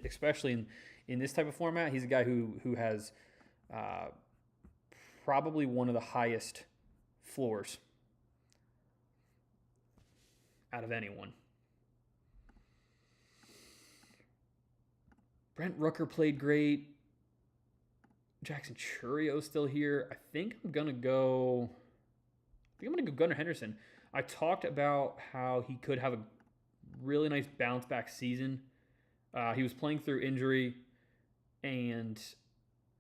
especially in this type of format. He's a guy who has probably one of the highest floors out of anyone. Brent Rooker played great. Jackson Churio's still here. I think I'm gonna go Gunnar Henderson. I talked about how he could have a really nice bounce back season. He was playing through injury, and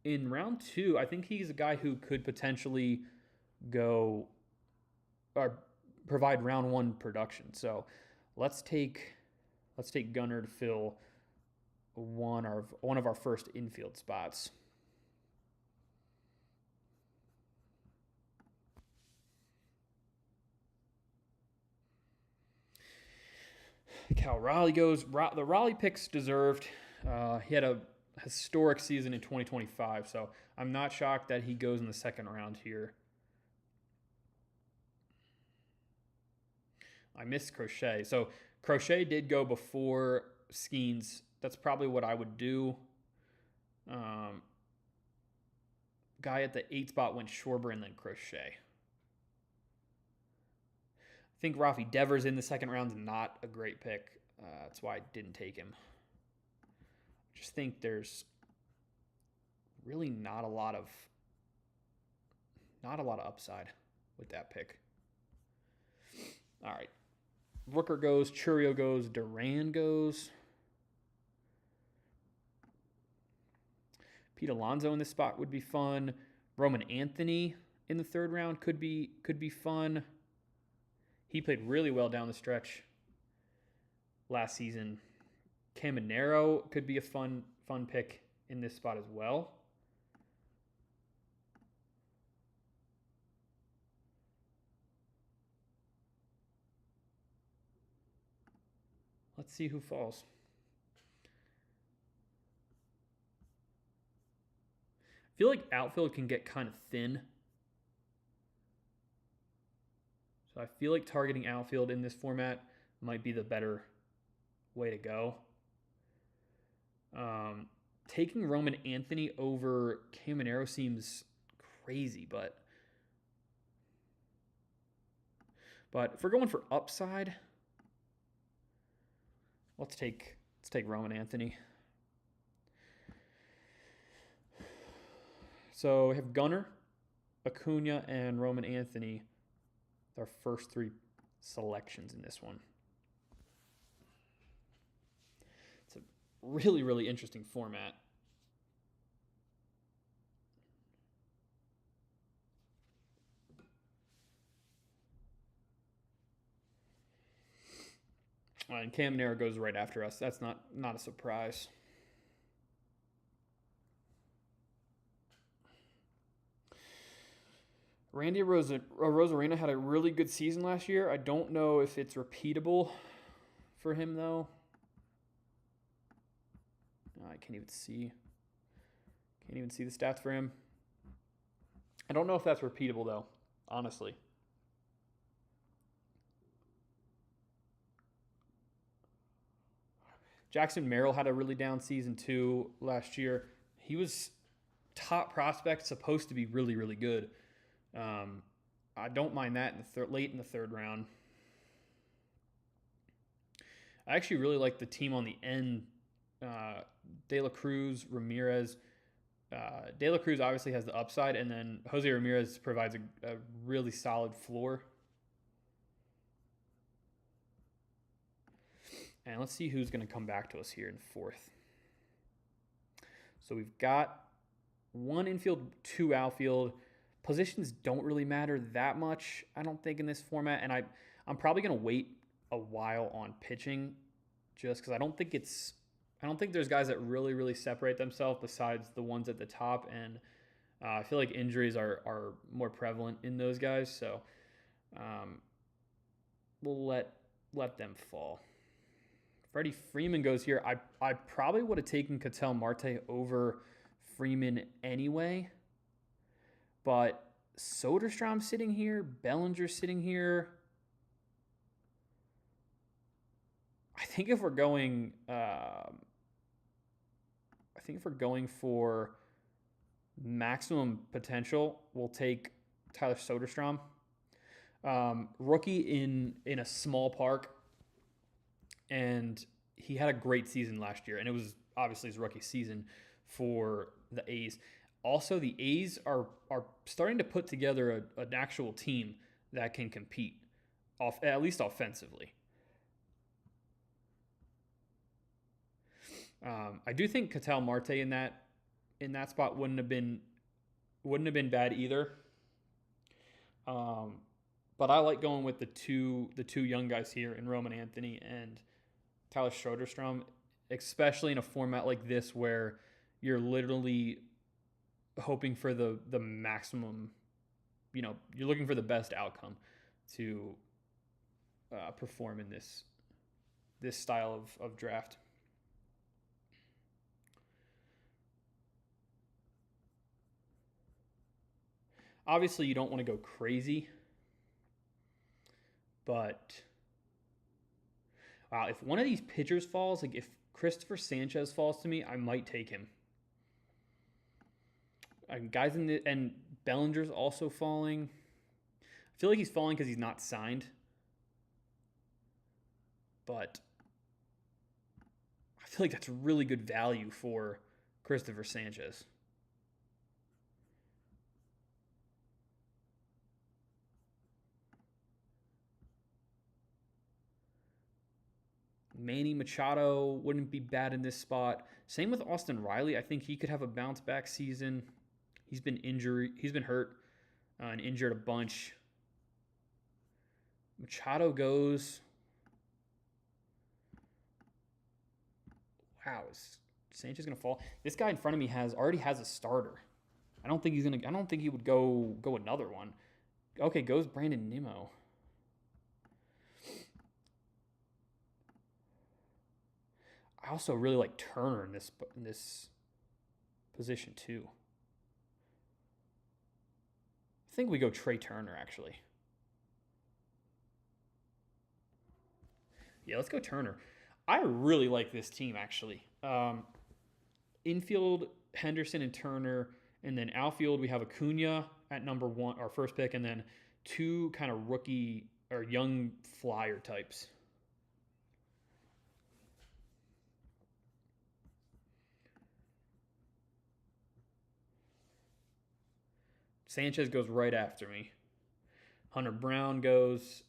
in round 2, I think he's a guy who could potentially go or provide round 1 production. So let's take Gunnar to fill one of our first infield spots. Cal Raleigh goes. The Raleigh picks deserved. He had a historic season in 2025, so I'm not shocked that he goes in the second round here. I missed Crochet. So Crochet did go before Skeens. That's probably what I would do. Guy at the 8 spot went Schwarber and then Crochet. I think Rafi Devers in the second round is not a great pick. That's why I didn't take him. I just think there's really not a lot of upside with that pick. All right. Rooker goes, Churio goes, Duran goes. Pete Alonso in this spot would be fun. Roman Anthony in the third round could be fun. He played really well down the stretch last season. Caminero could be a fun pick in this spot as well. Let's see who falls. I feel like outfield can get kind of thin. So I feel like targeting outfield in this format might be the better way to go. Taking Roman Anthony over Caminero seems crazy, but if we're going for upside, let's take Roman Anthony. So we have Gunnar, Acuna, and Roman Anthony. Our first 3 selections in this one. It's a really, really interesting format. And Caminero goes right after us. That's not a surprise. Randy Rosarena had a really good season last year. I don't know if it's repeatable for him, though. I can't even see the stats for him. I don't know if that's repeatable, though, honestly. Jackson Merrill had a really down season, too, last year. He was top prospect, supposed to be really, really good. I don't mind that late in the third round. I actually really like the team on the end. De La Cruz, Ramirez. De La Cruz obviously has the upside, and then Jose Ramirez provides a really solid floor. And let's see who's going to come back to us here in fourth. So we've got 1 infield, 2 outfield. Positions don't really matter that much, I don't think, in this format. And I'm probably going to wait a while on pitching, just because I don't think there's guys that really separate themselves besides the ones at the top, and I feel like injuries are more prevalent in those guys. So we'll let them fall. Freddie Freeman goes here. I probably would have taken Ketel Marte over Freeman anyway, but Soderstrom sitting here, Bellinger sitting here. I think if we're going for maximum potential, we'll take Tyler Soderstrom. Rookie in a small park, and he had a great season last year, and it was obviously his rookie season for the A's. Also, the A's are starting to put together an actual team that can compete, at least offensively. I do think Ketel Marte in that spot wouldn't have been bad either. But I like going with the two young guys here in Roman Anthony and Tyler Soderstrom, especially in a format like this where you're literally hoping for the maximum. You're looking for the best outcome to perform in this style of draft. Obviously, you don't want to go crazy, but wow, if one of these pitchers falls, like if Christopher Sanchez falls to me, I might take him. Guys and Bellinger's also falling. I feel like he's falling because he's not signed, but I feel like that's really good value for Christopher Sanchez. Manny Machado wouldn't be bad in this spot. Same with Austin Riley. I think he could have a bounce back season. He's been hurt and injured a bunch. Machado goes. Wow, is Sanchez gonna fall? This guy in front of me already has a starter. I don't think he would go another one. Okay, goes Brandon Nimmo. I also really like Turner in this position too. I think we go Trey Turner, actually. Yeah, let's go Turner. I really like this team, actually. Infield, Henderson and Turner, and then outfield, we have Acuna at number 1, our first pick, and then 2 kind of rookie or young flyer types. Sanchez goes right after me. Hunter Brown goes.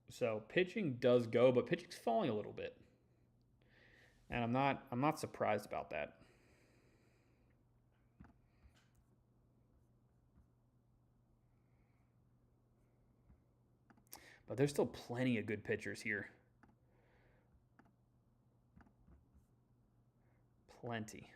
So pitching does go, but pitching's falling a little bit. And I'm not surprised about that. But there's still plenty of good pitchers here. Plenty.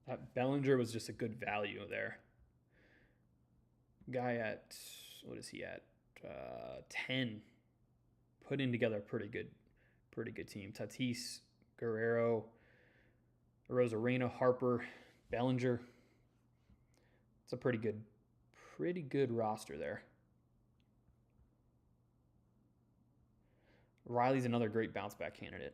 That Bellinger was just a good value there. Guy at, what is he at? 10. Putting together a pretty good team. Tatis, Guerrero, Rosarena, Harper, Bellinger. It's a pretty good roster there. Riley's another great bounce back candidate.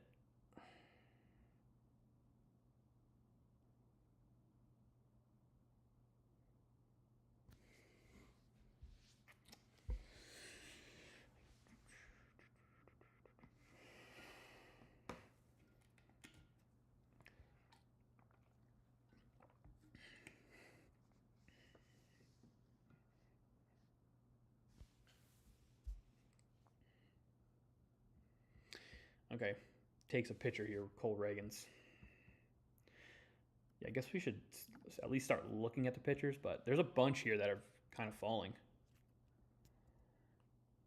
Okay, takes a pitcher here, Cole Reagans. Yeah, I guess we should at least start looking at the pitchers, but there's a bunch here that are kind of falling.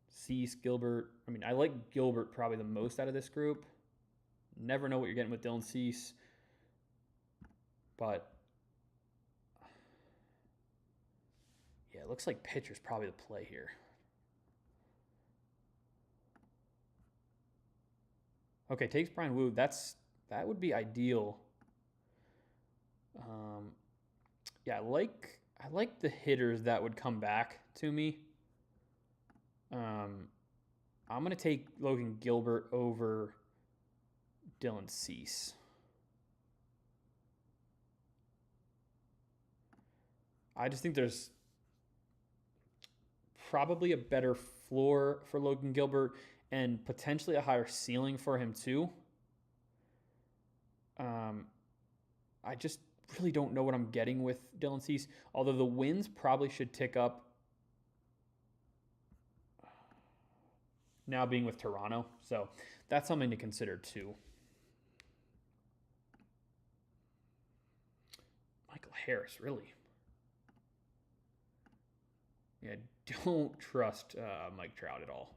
Cease, Gilbert. I mean, I like Gilbert probably the most out of this group. Never know what you're getting with Dylan Cease. But, yeah, it looks like pitcher's probably the play here. Okay, takes Brian Wu. That would be ideal. Yeah, I like the hitters that would come back to me. I'm gonna take Logan Gilbert over Dylan Cease. I just think there's probably a better floor for Logan Gilbert and potentially a higher ceiling for him too. I just really don't know what I'm getting with Dylan Cease, although the wins probably should tick up now being with Toronto. So that's something to consider too. Michael Harris, really? Yeah, don't trust Mike Trout at all.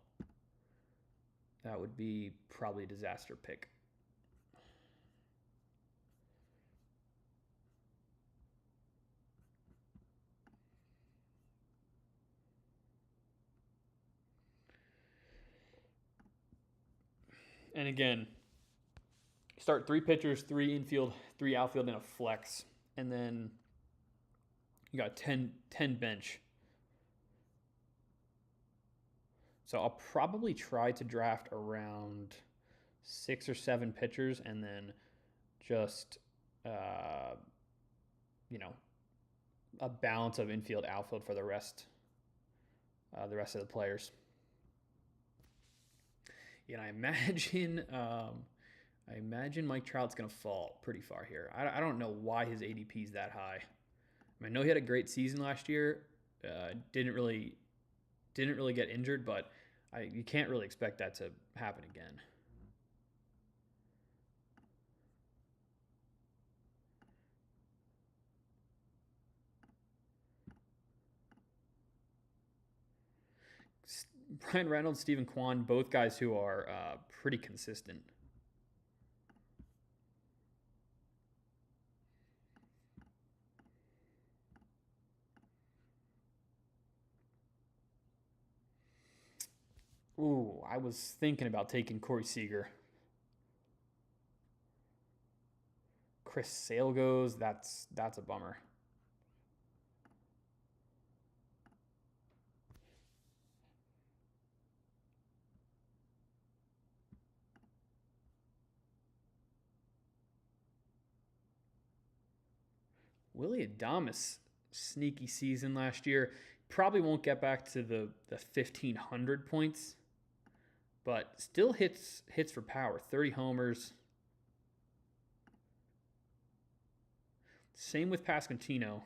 That would be probably a disaster pick. And again, start 3 pitchers, 3 infield, 3 outfield, and a flex. And then you got 10 bench. So I'll probably try to draft around 6 or 7 pitchers and then just, a balance of infield, outfield for the rest of the players. And I imagine Mike Trout's going to fall pretty far here. I don't know why his ADP is that high. I know he had a great season last year. Didn't really get injured, but you can't really expect that to happen again. Brian Reynolds, Stephen Kwan, both guys who are pretty consistent. Ooh, I was thinking about taking Corey Seager. Chris Sale goes. That's a bummer. Willie Adames, sneaky season last year. Probably won't get back to the 1,500 points, but still hits for power. 30 homers. Same with Pasquantino.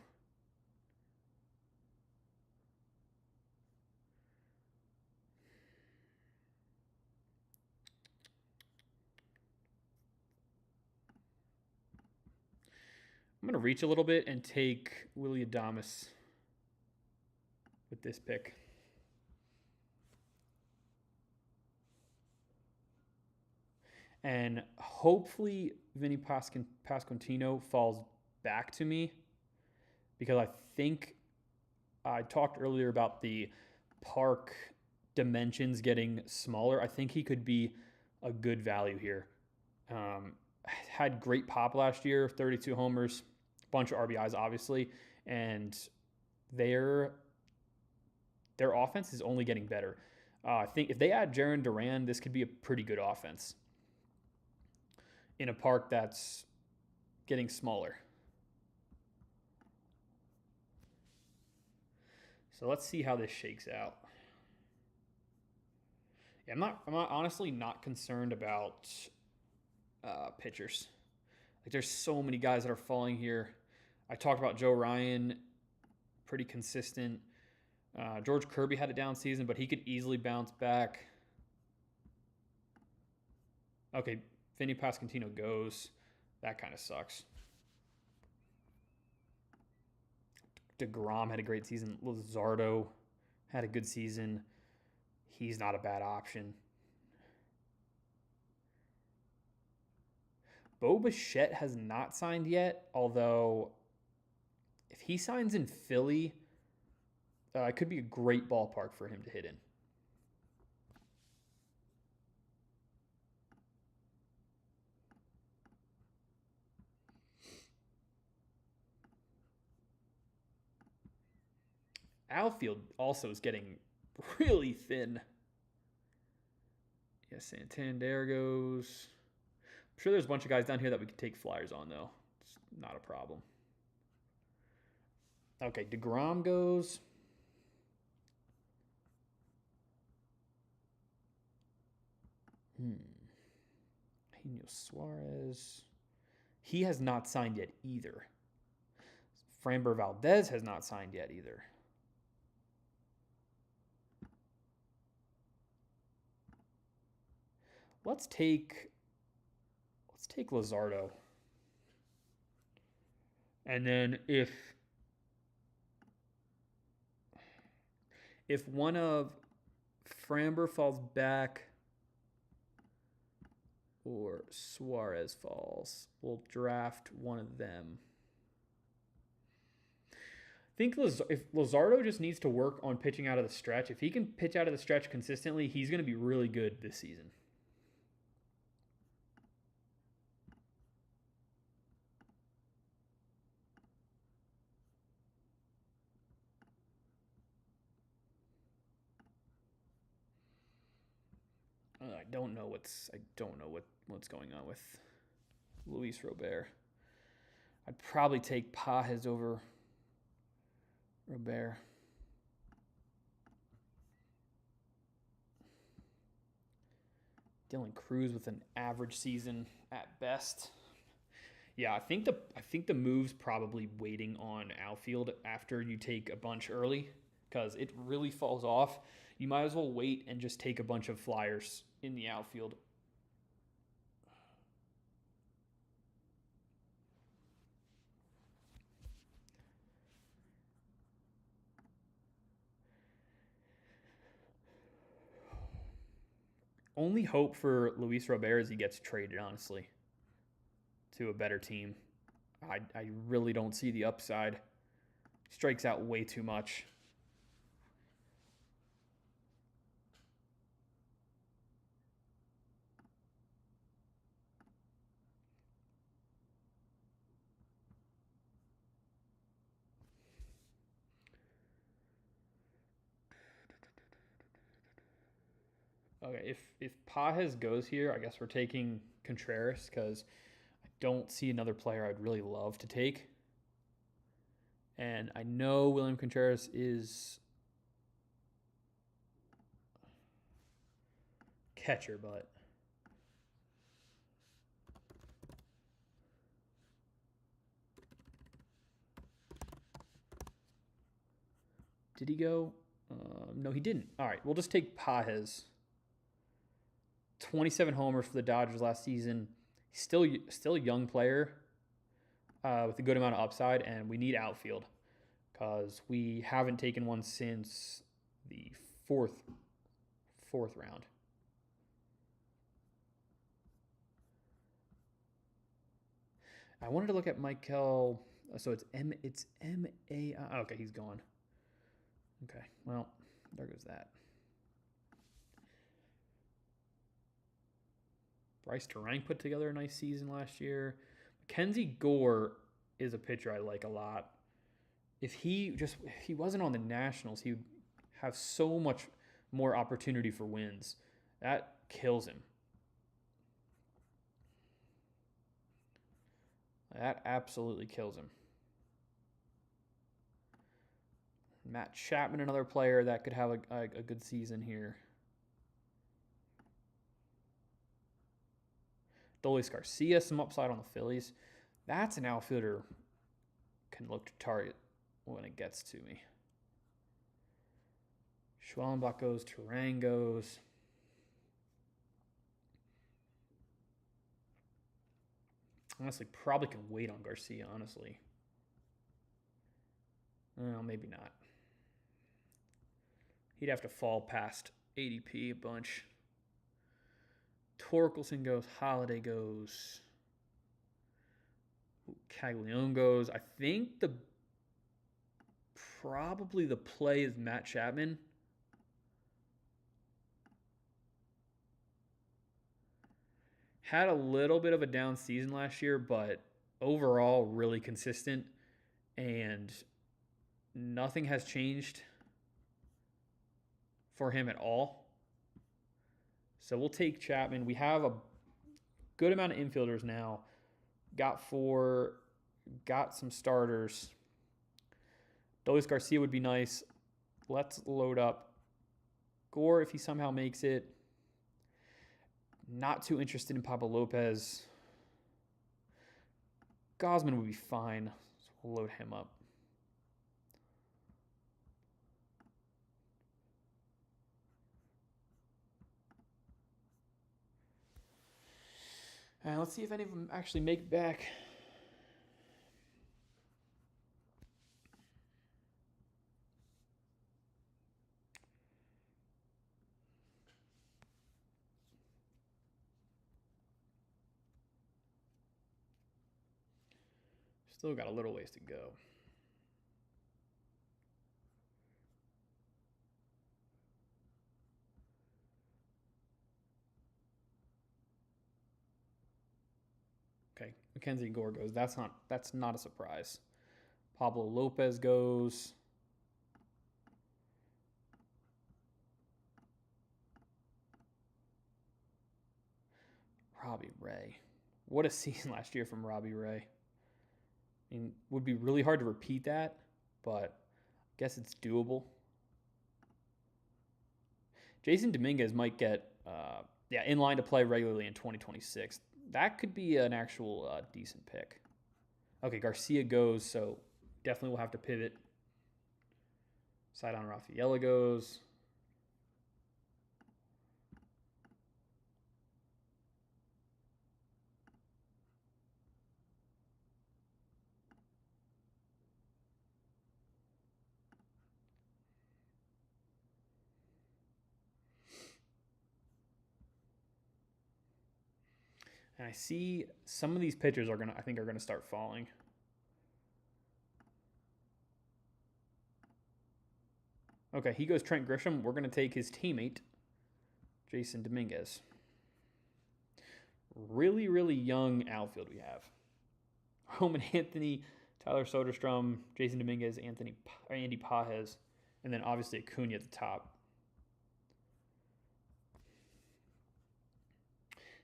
I'm going to reach a little bit and take Willie Adames with this pick. And hopefully Vinny Pasquantino falls back to me, because I think I talked earlier about the park dimensions getting smaller. I think he could be a good value here. Had great pop last year, 32 homers, bunch of RBIs, obviously, and their offense is only getting better. I think if they add Jarren Duran, this could be a pretty good offense in a park that's getting smaller. So let's see how this shakes out. Yeah, I'm not honestly not concerned about pitchers. Like, there's so many guys that are falling here. I talked about Joe Ryan, pretty consistent. George Kirby had a down season, but he could easily bounce back. Okay, Vinny Pasquantino goes. That kind of sucks. DeGrom had a great season. Luzardo had a good season. He's not a bad option. Bo Bichette has not signed yet, although if he signs in Philly, it could be a great ballpark for him to hit in. Outfield also is getting really thin. Yeah, Santander goes. I'm sure there's a bunch of guys down here that we could take flyers on, though. It's not a problem. Okay, DeGrom goes. Eugenio Suarez. He has not signed yet either. Framber Valdez has not signed yet either. Let's take Luzardo. And then if one of Framber falls back or Suarez falls, we'll draft one of them. I think if Luzardo just needs to work on pitching out of the stretch, if he can pitch out of the stretch consistently, he's going to be really good this season. I don't know what's going on with Luis Robert. I'd probably take Pages over Robert. Dylan Cruz with an average season at best. Yeah, I think the move's probably waiting on outfield after you take a bunch early because it really falls off. You might as well wait and just take a bunch of flyers in the outfield. Only hope for Luis Robert is he gets traded, honestly, to a better team. I really don't see the upside. He strikes out way too much. Okay, if Pages goes here, I guess we're taking Contreras because I don't see another player I'd really love to take. And I know William Contreras is catcher, but did he go? No, he didn't. All right, we'll just take Pages. 27 homers for the Dodgers last season. He's still a young player with a good amount of upside, and we need outfield because we haven't taken one since the fourth round. I wanted to look at Michael. So it's M-A. Okay, he's gone. Okay, well, there goes that. Bryce Terang put together a nice season last year. Mackenzie Gore is a pitcher I like a lot. If he wasn't on the Nationals, he would have so much more opportunity for wins. That kills him. That absolutely kills him. Matt Chapman, another player that could have a good season here. Dolis Garcia, some upside on the Phillies. That's an outfielder can look to target when it gets to me. Schwellenbach goes, Terang goes. Honestly, probably can wait on Garcia, honestly. Well, maybe not. He'd have to fall past ADP a bunch. Torkelson goes. Holiday goes. Caglione goes. I think probably the play is Matt Chapman. Had a little bit of a down season last year, but overall really consistent, and nothing has changed for him at all. So we'll take Chapman. We have a good amount of infielders now. Got some starters. Dolis Garcia would be nice. Let's load up Gore if he somehow makes it. Not too interested in Pablo Lopez. Gosman would be fine. So we'll load him up. And let's see if any of them actually make it back. Still got a little ways to go. Okay, Mackenzie Gore goes. That's not a surprise. Pablo Lopez goes. Robbie Ray. What a season last year from Robbie Ray. I mean, would be really hard to repeat that, but I guess it's doable. Jason Dominguez might get in line to play regularly in 2026. That could be an actual decent pick. Okay, Garcia goes, so definitely we'll have to pivot. Sidon Rafaela goes. And I see some of these pitchers are gonna start falling. Okay, he goes Trent Grisham. We're gonna take his teammate, Jason Dominguez. Really, really young outfield we have. Roman Anthony, Tyler Soderstrom, Jason Dominguez, Andy Pajes, and then obviously Acuna at the top.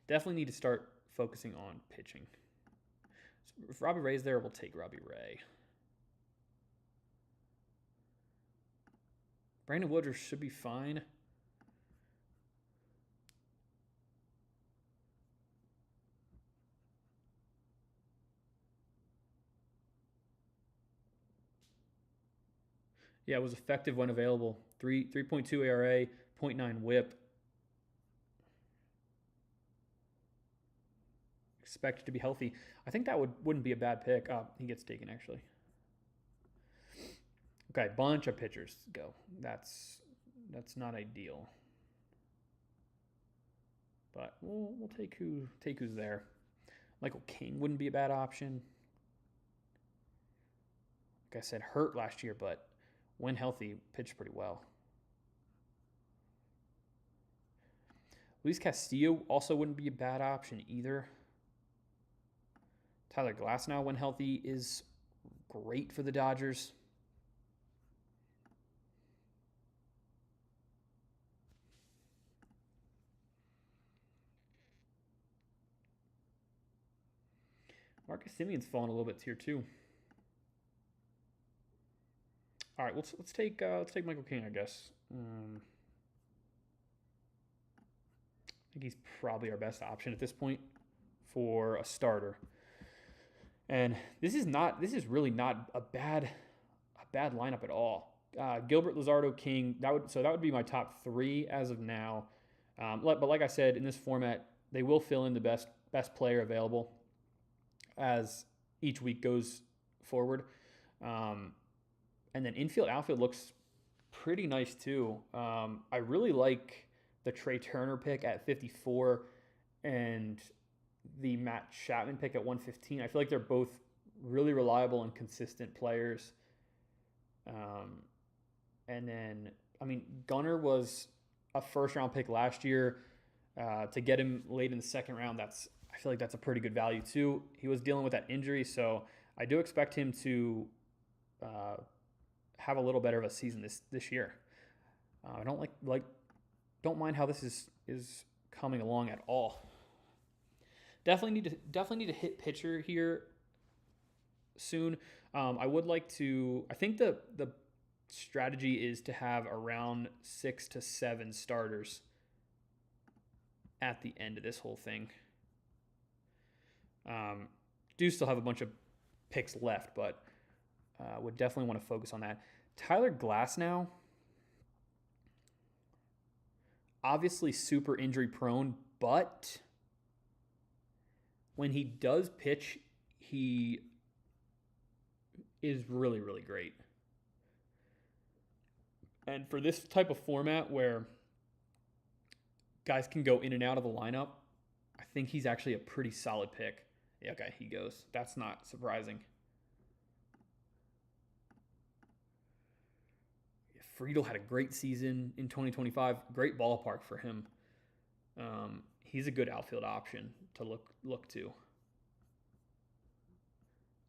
Definitely need to start focusing on pitching. So if Robbie Ray's there, we'll take Robbie Ray. Brandon Woodruff should be fine. Yeah, it was effective when available. 3.2 ERA, 0.9 WHIP. Expected to be healthy. I think that wouldn't be a bad pick. He gets taken actually. Okay, bunch of pitchers go. That's not ideal. But we'll take who's there. Michael King wouldn't be a bad option. Like I said, hurt last year, but when healthy, pitched pretty well. Luis Castillo also wouldn't be a bad option either. Tyler Glasnow, when healthy, is great for the Dodgers. Marcus Simeon's fallen a little bit here too. All right, let's take Michael King, I guess. I think he's probably our best option at this point for a starter. And this is really not a bad lineup at all. Gilbert, Luzardo, King. That would be my top three as of now. But like I said, in this format, they will fill in the best player available. as each week goes forward. And then infield, outfield looks pretty nice too. I really like the Trey Turner pick at 54 and the Matt Chapman pick at 115. I feel like they're both really reliable and consistent players. And then, I mean, Gunnar was a first-round pick last year. To get him late in the second round, I feel like that's a pretty good value too. He was dealing with that injury, so I do expect him to have a little better of a season this year. I don't mind how this is coming along at all. Definitely need to hit pitcher here soon. I would like to. I think the strategy is to have around 6 to 7 starters at the end of this whole thing. Do still have a bunch of picks left, but would definitely want to focus on that. Tyler Glasnow, obviously super injury prone, but when he does pitch, he is really, really great. And for this type of format where guys can go in and out of the lineup, I think he's actually a pretty solid pick. Yeah, okay, he goes. That's not surprising. Friedel had a great season in 2025. Great ballpark for him. He's a good outfield option to look to.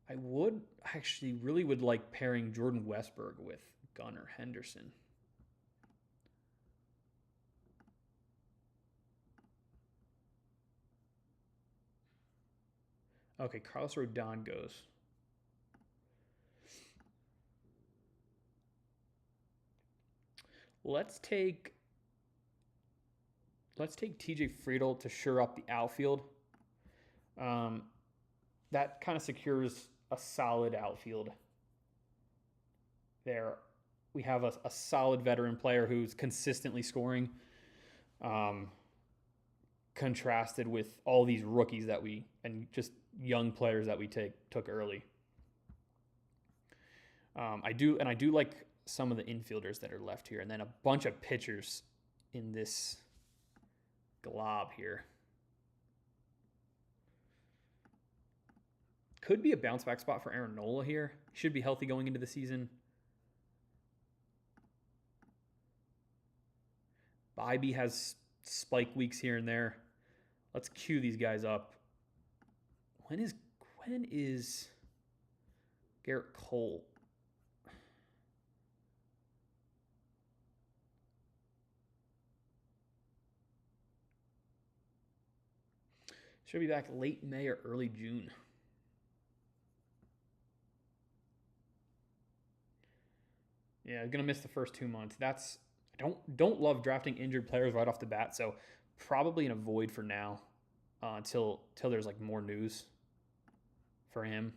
I really would like pairing Jordan Westburg with Gunnar Henderson. Okay, Carlos Rodon goes. Let's take TJ Friedel to shore up the outfield. That kind of secures a solid outfield. There, we have a solid veteran player who's consistently scoring, contrasted with all these rookies and just young players that we took early. I do like some of the infielders that are left here, and then a bunch of pitchers in this glob here. Could be a bounce back spot for Aaron Nola here. Should be healthy going into the season. Bybee has spike weeks here and there. Let's cue these guys up. When is Garrett Cole? Should be back late May or early June. Yeah, I'm gonna miss the first 2 months. I don't love drafting injured players right off the bat, so probably an avoid for now until there's like more news for him.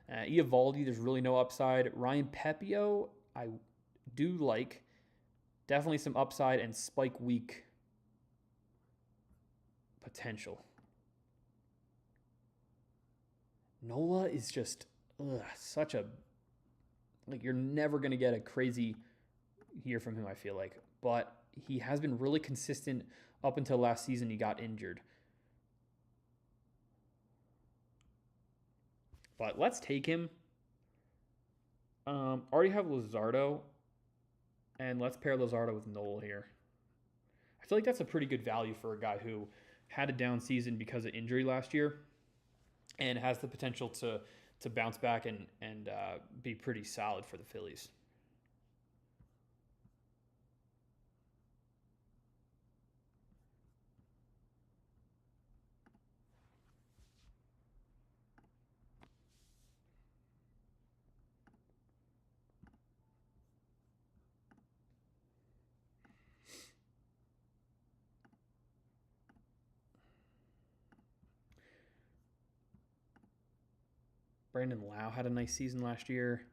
Eovaldi, there's really no upside. Ryan Pepio, I do like. Definitely some upside and spike week potential. Nola is just such a... Like, you're never going to get a crazy year from him, I feel like. But he has been really consistent up until last season he got injured. But let's take him. Already have Luzardo. And let's pair Luzardo with Nola here. I feel like that's a pretty good value for a guy who had a down season because of injury last year and has the potential to bounce back and be pretty solid for the Phillies. Brandon Lau had a nice season last year.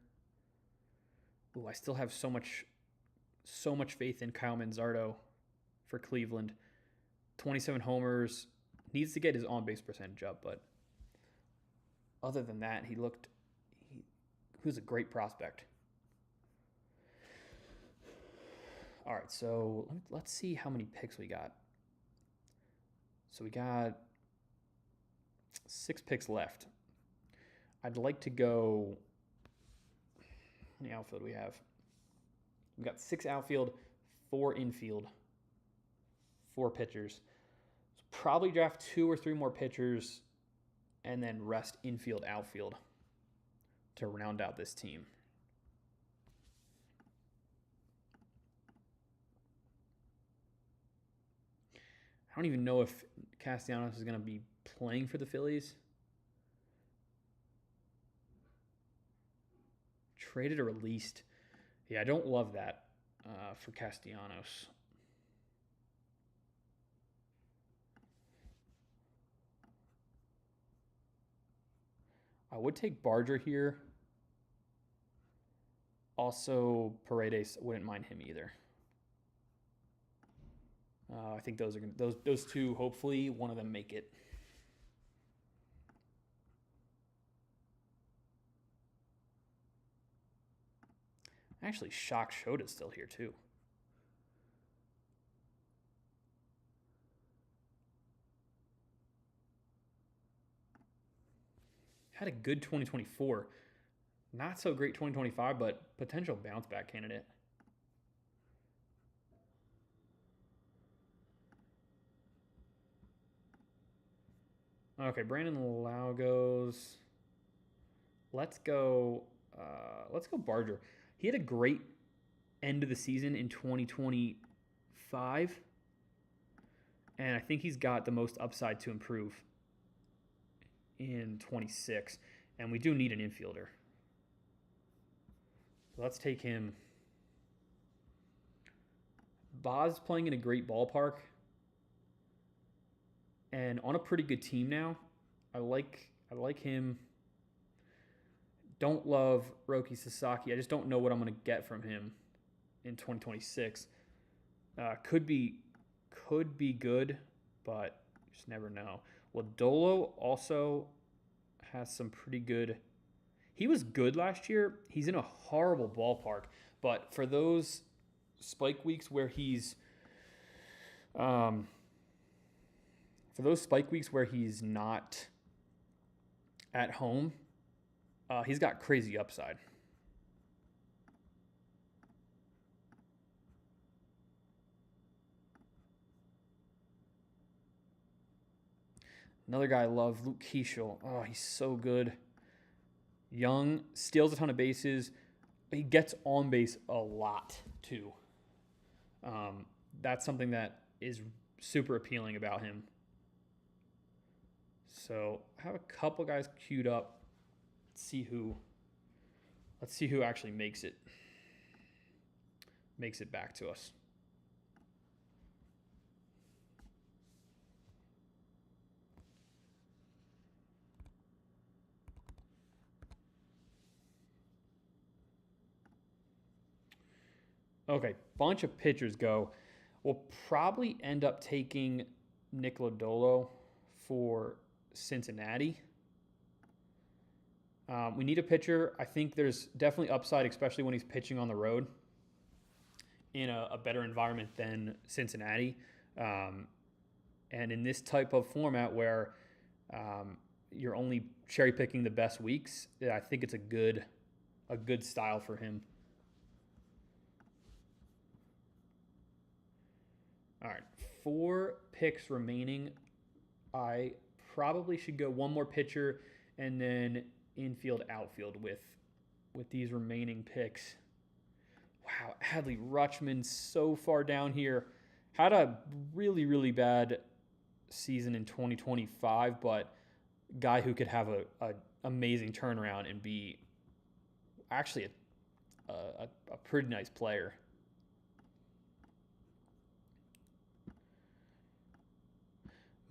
Ooh, I still have so much faith in Kyle Manzardo for Cleveland. 27 homers. Needs to get his on-base percentage up, but other than that, he was a great prospect. All right, so let's see how many picks we got. So we got 6 picks left. I'd like to go. How many outfield we have? We got 6 outfield, 4 infield, 4 pitchers. So probably draft 2 or 3 more pitchers, and then rest infield, outfield to round out this team. I don't even know if Castellanos is going to be playing for the Phillies. Traded or released. Yeah, I don't love that for Castellanos. I would take Barger here. Also, Paredes, wouldn't mind him either. I think those 2. Hopefully, one of them make it. Actually, shocked Shota's still here too. Had a good 2024. Not so great 2025, but potential bounce back candidate. Okay, Brandon Lagos. Let's go Barger. He had a great end of the season in 2025, and I think he's got the most upside to improve in 26, and we do need an infielder. So let's take him. Boz playing in a great ballpark and on a pretty good team now. I like him. Don't love Roki Sasaki. I just don't know what I'm going to get from him in 2026. Could be good, but you just never know. Lodolo also has some pretty good. He was good last year. He's in a horrible ballpark, but for those spike weeks where he's not at home, he's got crazy upside. Another guy I love, Luke Keeschel. Oh, he's so good. Young, steals a ton of bases. He gets on base a lot, too. That's something that is super appealing about him. So I have a couple guys queued up. Let's see who actually makes it back to us. Okay, bunch of pitchers go. We'll probably end up taking Nick Lodolo for Cincinnati. We need a pitcher. I think there's definitely upside, especially when he's pitching on the road in a better environment than Cincinnati. And in this type of format where you're only cherry picking the best weeks, I think it's a good style for him. All right, 4 picks remaining. I probably should go one more pitcher and then infield, outfield with these remaining picks. Wow, Adley Rutschman so far down here. Had a really, really bad season in 2025, but guy who could have a amazing turnaround and be actually a pretty nice player.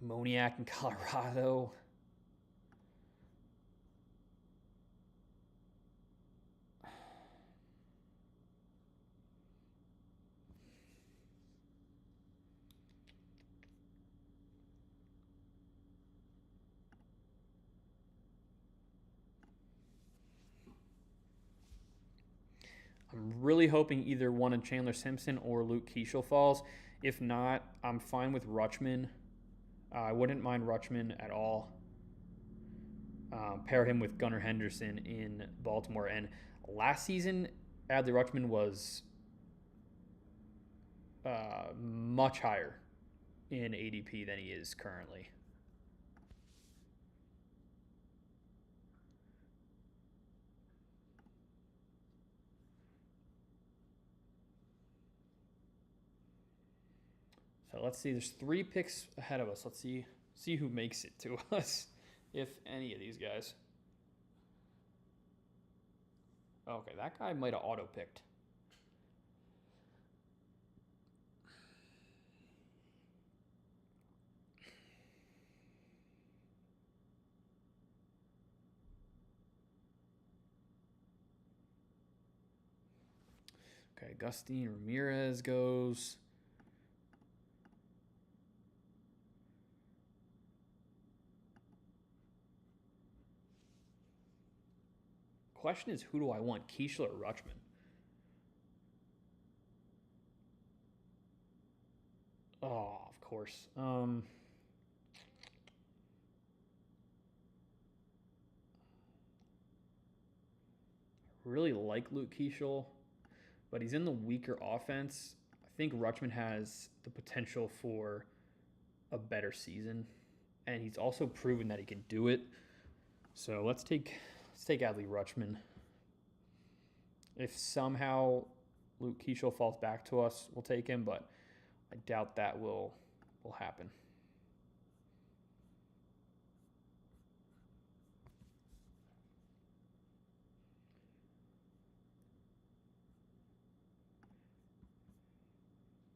Moniak in Colorado. I'm really hoping either one of Chandler Simpson or Luke Keeschel falls. If not, I'm fine with Rutschman. I wouldn't mind Rutschman at all. Pair him with Gunnar Henderson in Baltimore. And last season, Adley Rutschman was much higher in ADP than he is currently. So let's see. There's 3 picks ahead of us. Let's see who makes it to us, if any of these guys. Okay, that guy might have auto-picked. Okay, Gustin Ramirez goes. Question is, who do I want, Keeschel or Rutschman? Oh, of course. Really like Luke Keeschel, but he's in the weaker offense. I think Rutschman has the potential for a better season, and he's also proven that he can do it. So let's take Adley Rutschman. If somehow Luke Keeschel falls back to us, we'll take him, but I doubt that will happen.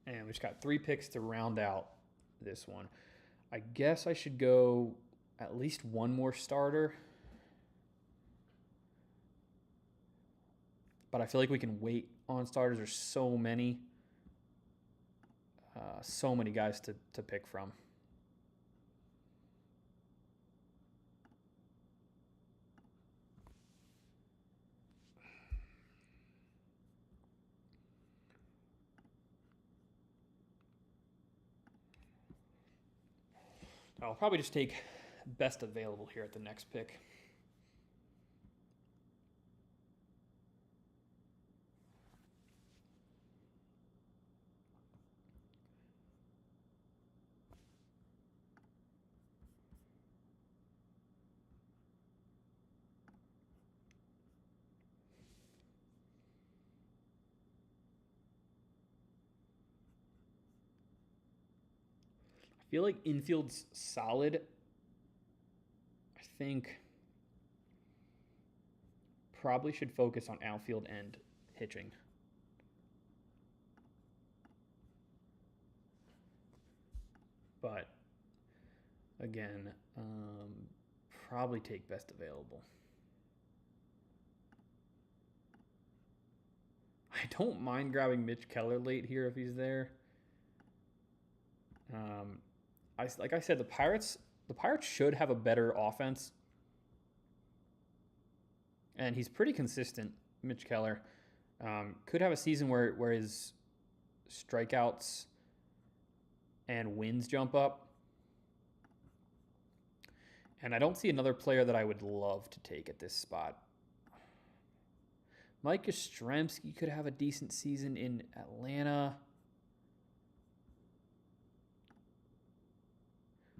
And we just got 3 picks to round out this one. I guess I should go at least one more starter. But I feel like we can wait on starters. There's so many guys to pick from. I'll probably just take best available here at the next pick. I feel like infield's solid. I think probably should focus on outfield and pitching. But again, probably take best available. I don't mind grabbing Mitch Keller late here if he's there. Like I said, the Pirates should have a better offense, and he's pretty consistent. Mitch Keller could have a season where his strikeouts and wins jump up, and I don't see another player that I would love to take at this spot. Mike Yastrzemski could have a decent season in Atlanta.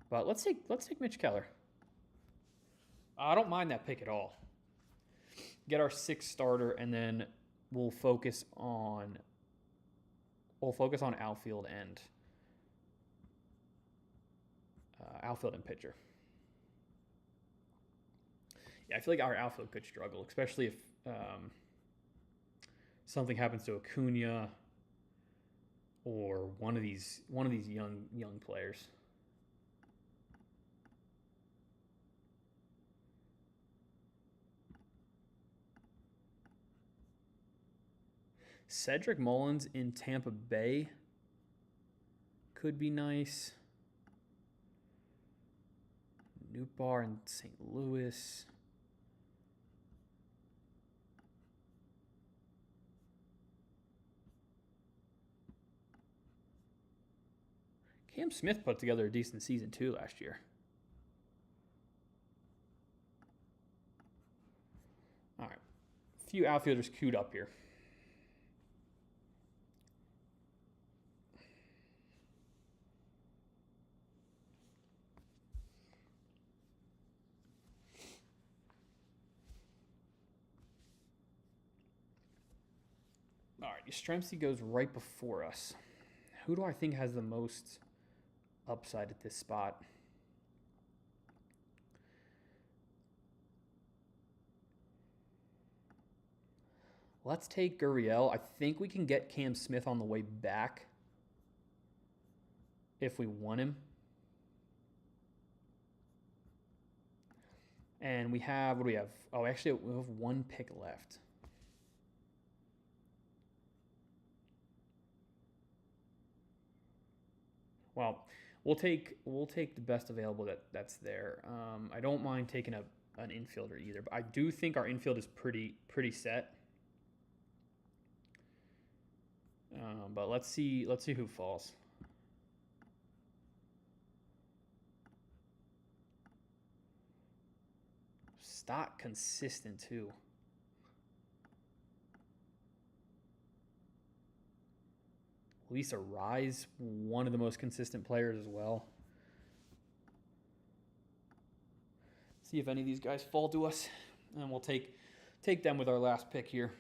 But let's take Mitch Keller. I don't mind that pick at all. Get our 6th starter, and then we'll focus on outfield and pitcher. Yeah, I feel like our outfield could struggle, especially if something happens to Acuna or one of these young players. Cedric Mullins in Tampa Bay could be nice. Nootbaar in St. Louis. Cam Smith put together a decent season too last year. All right. A few outfielders queued up here. All right, Yastrzemski goes right before us. Who do I think has the most upside at this spot? Let's take Gurriel. I think we can get Cam Smith on the way back if we want him. And we have, what do we have? Oh, actually, we have one pick left. Well, we'll take the best available that's there. I don't mind taking an infielder either, but I do think our infield is pretty set. But let's see who falls. Stott consistent too. Lisa Rise, one of the most consistent players as well. See if any of these guys fall to us, and we'll take them with our last pick here.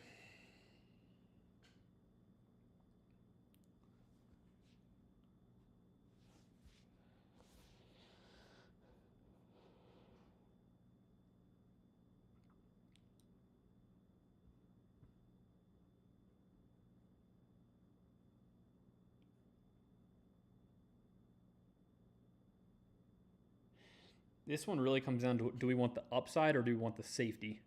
This one really comes down to, do we want the upside or do we want the safety?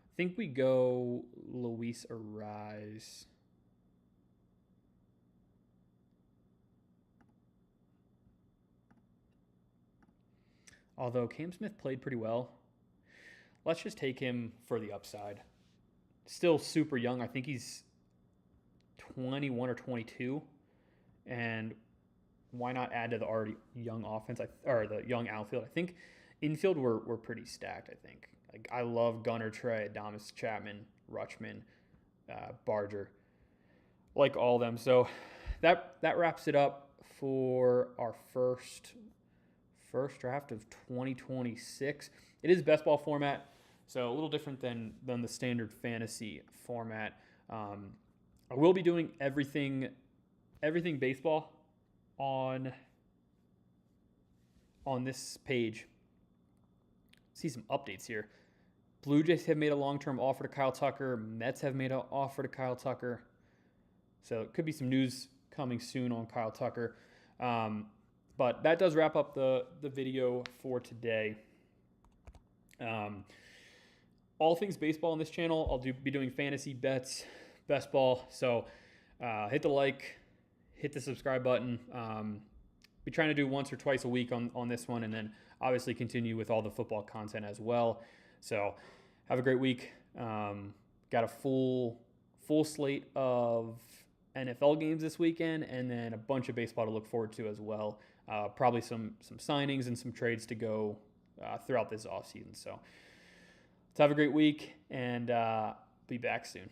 I think we go Luis Arise. Although Cam Smith played pretty well. Let's just take him for the upside. Still super young. I think he's 21 or 22. And why not add to the already young offense, or the young outfield? I think infield we're pretty stacked, I think. Like, I love Gunnar, Trey, Adames, Chapman, Rutschman, Barger. Like all of them. So that wraps it up for our first draft of 2026. It is best ball format, so a little different than the standard fantasy format. I will be doing everything baseball on this page. See some updates here. Blue Jays have made a long-term offer to Kyle Tucker. Mets have made an offer to Kyle Tucker. So it could be some news coming soon on Kyle Tucker. But that does wrap up the video for today. All things baseball on this channel. I'll be doing fantasy bets, best ball. So hit the like, hit the subscribe button. Be trying to do once or twice a week on this one, and then obviously continue with all the football content as well. So have a great week. Got a full slate of NFL games this weekend, and then a bunch of baseball to look forward to as well. Probably some signings and some trades to go throughout this offseason. So let's have a great week, and be back soon.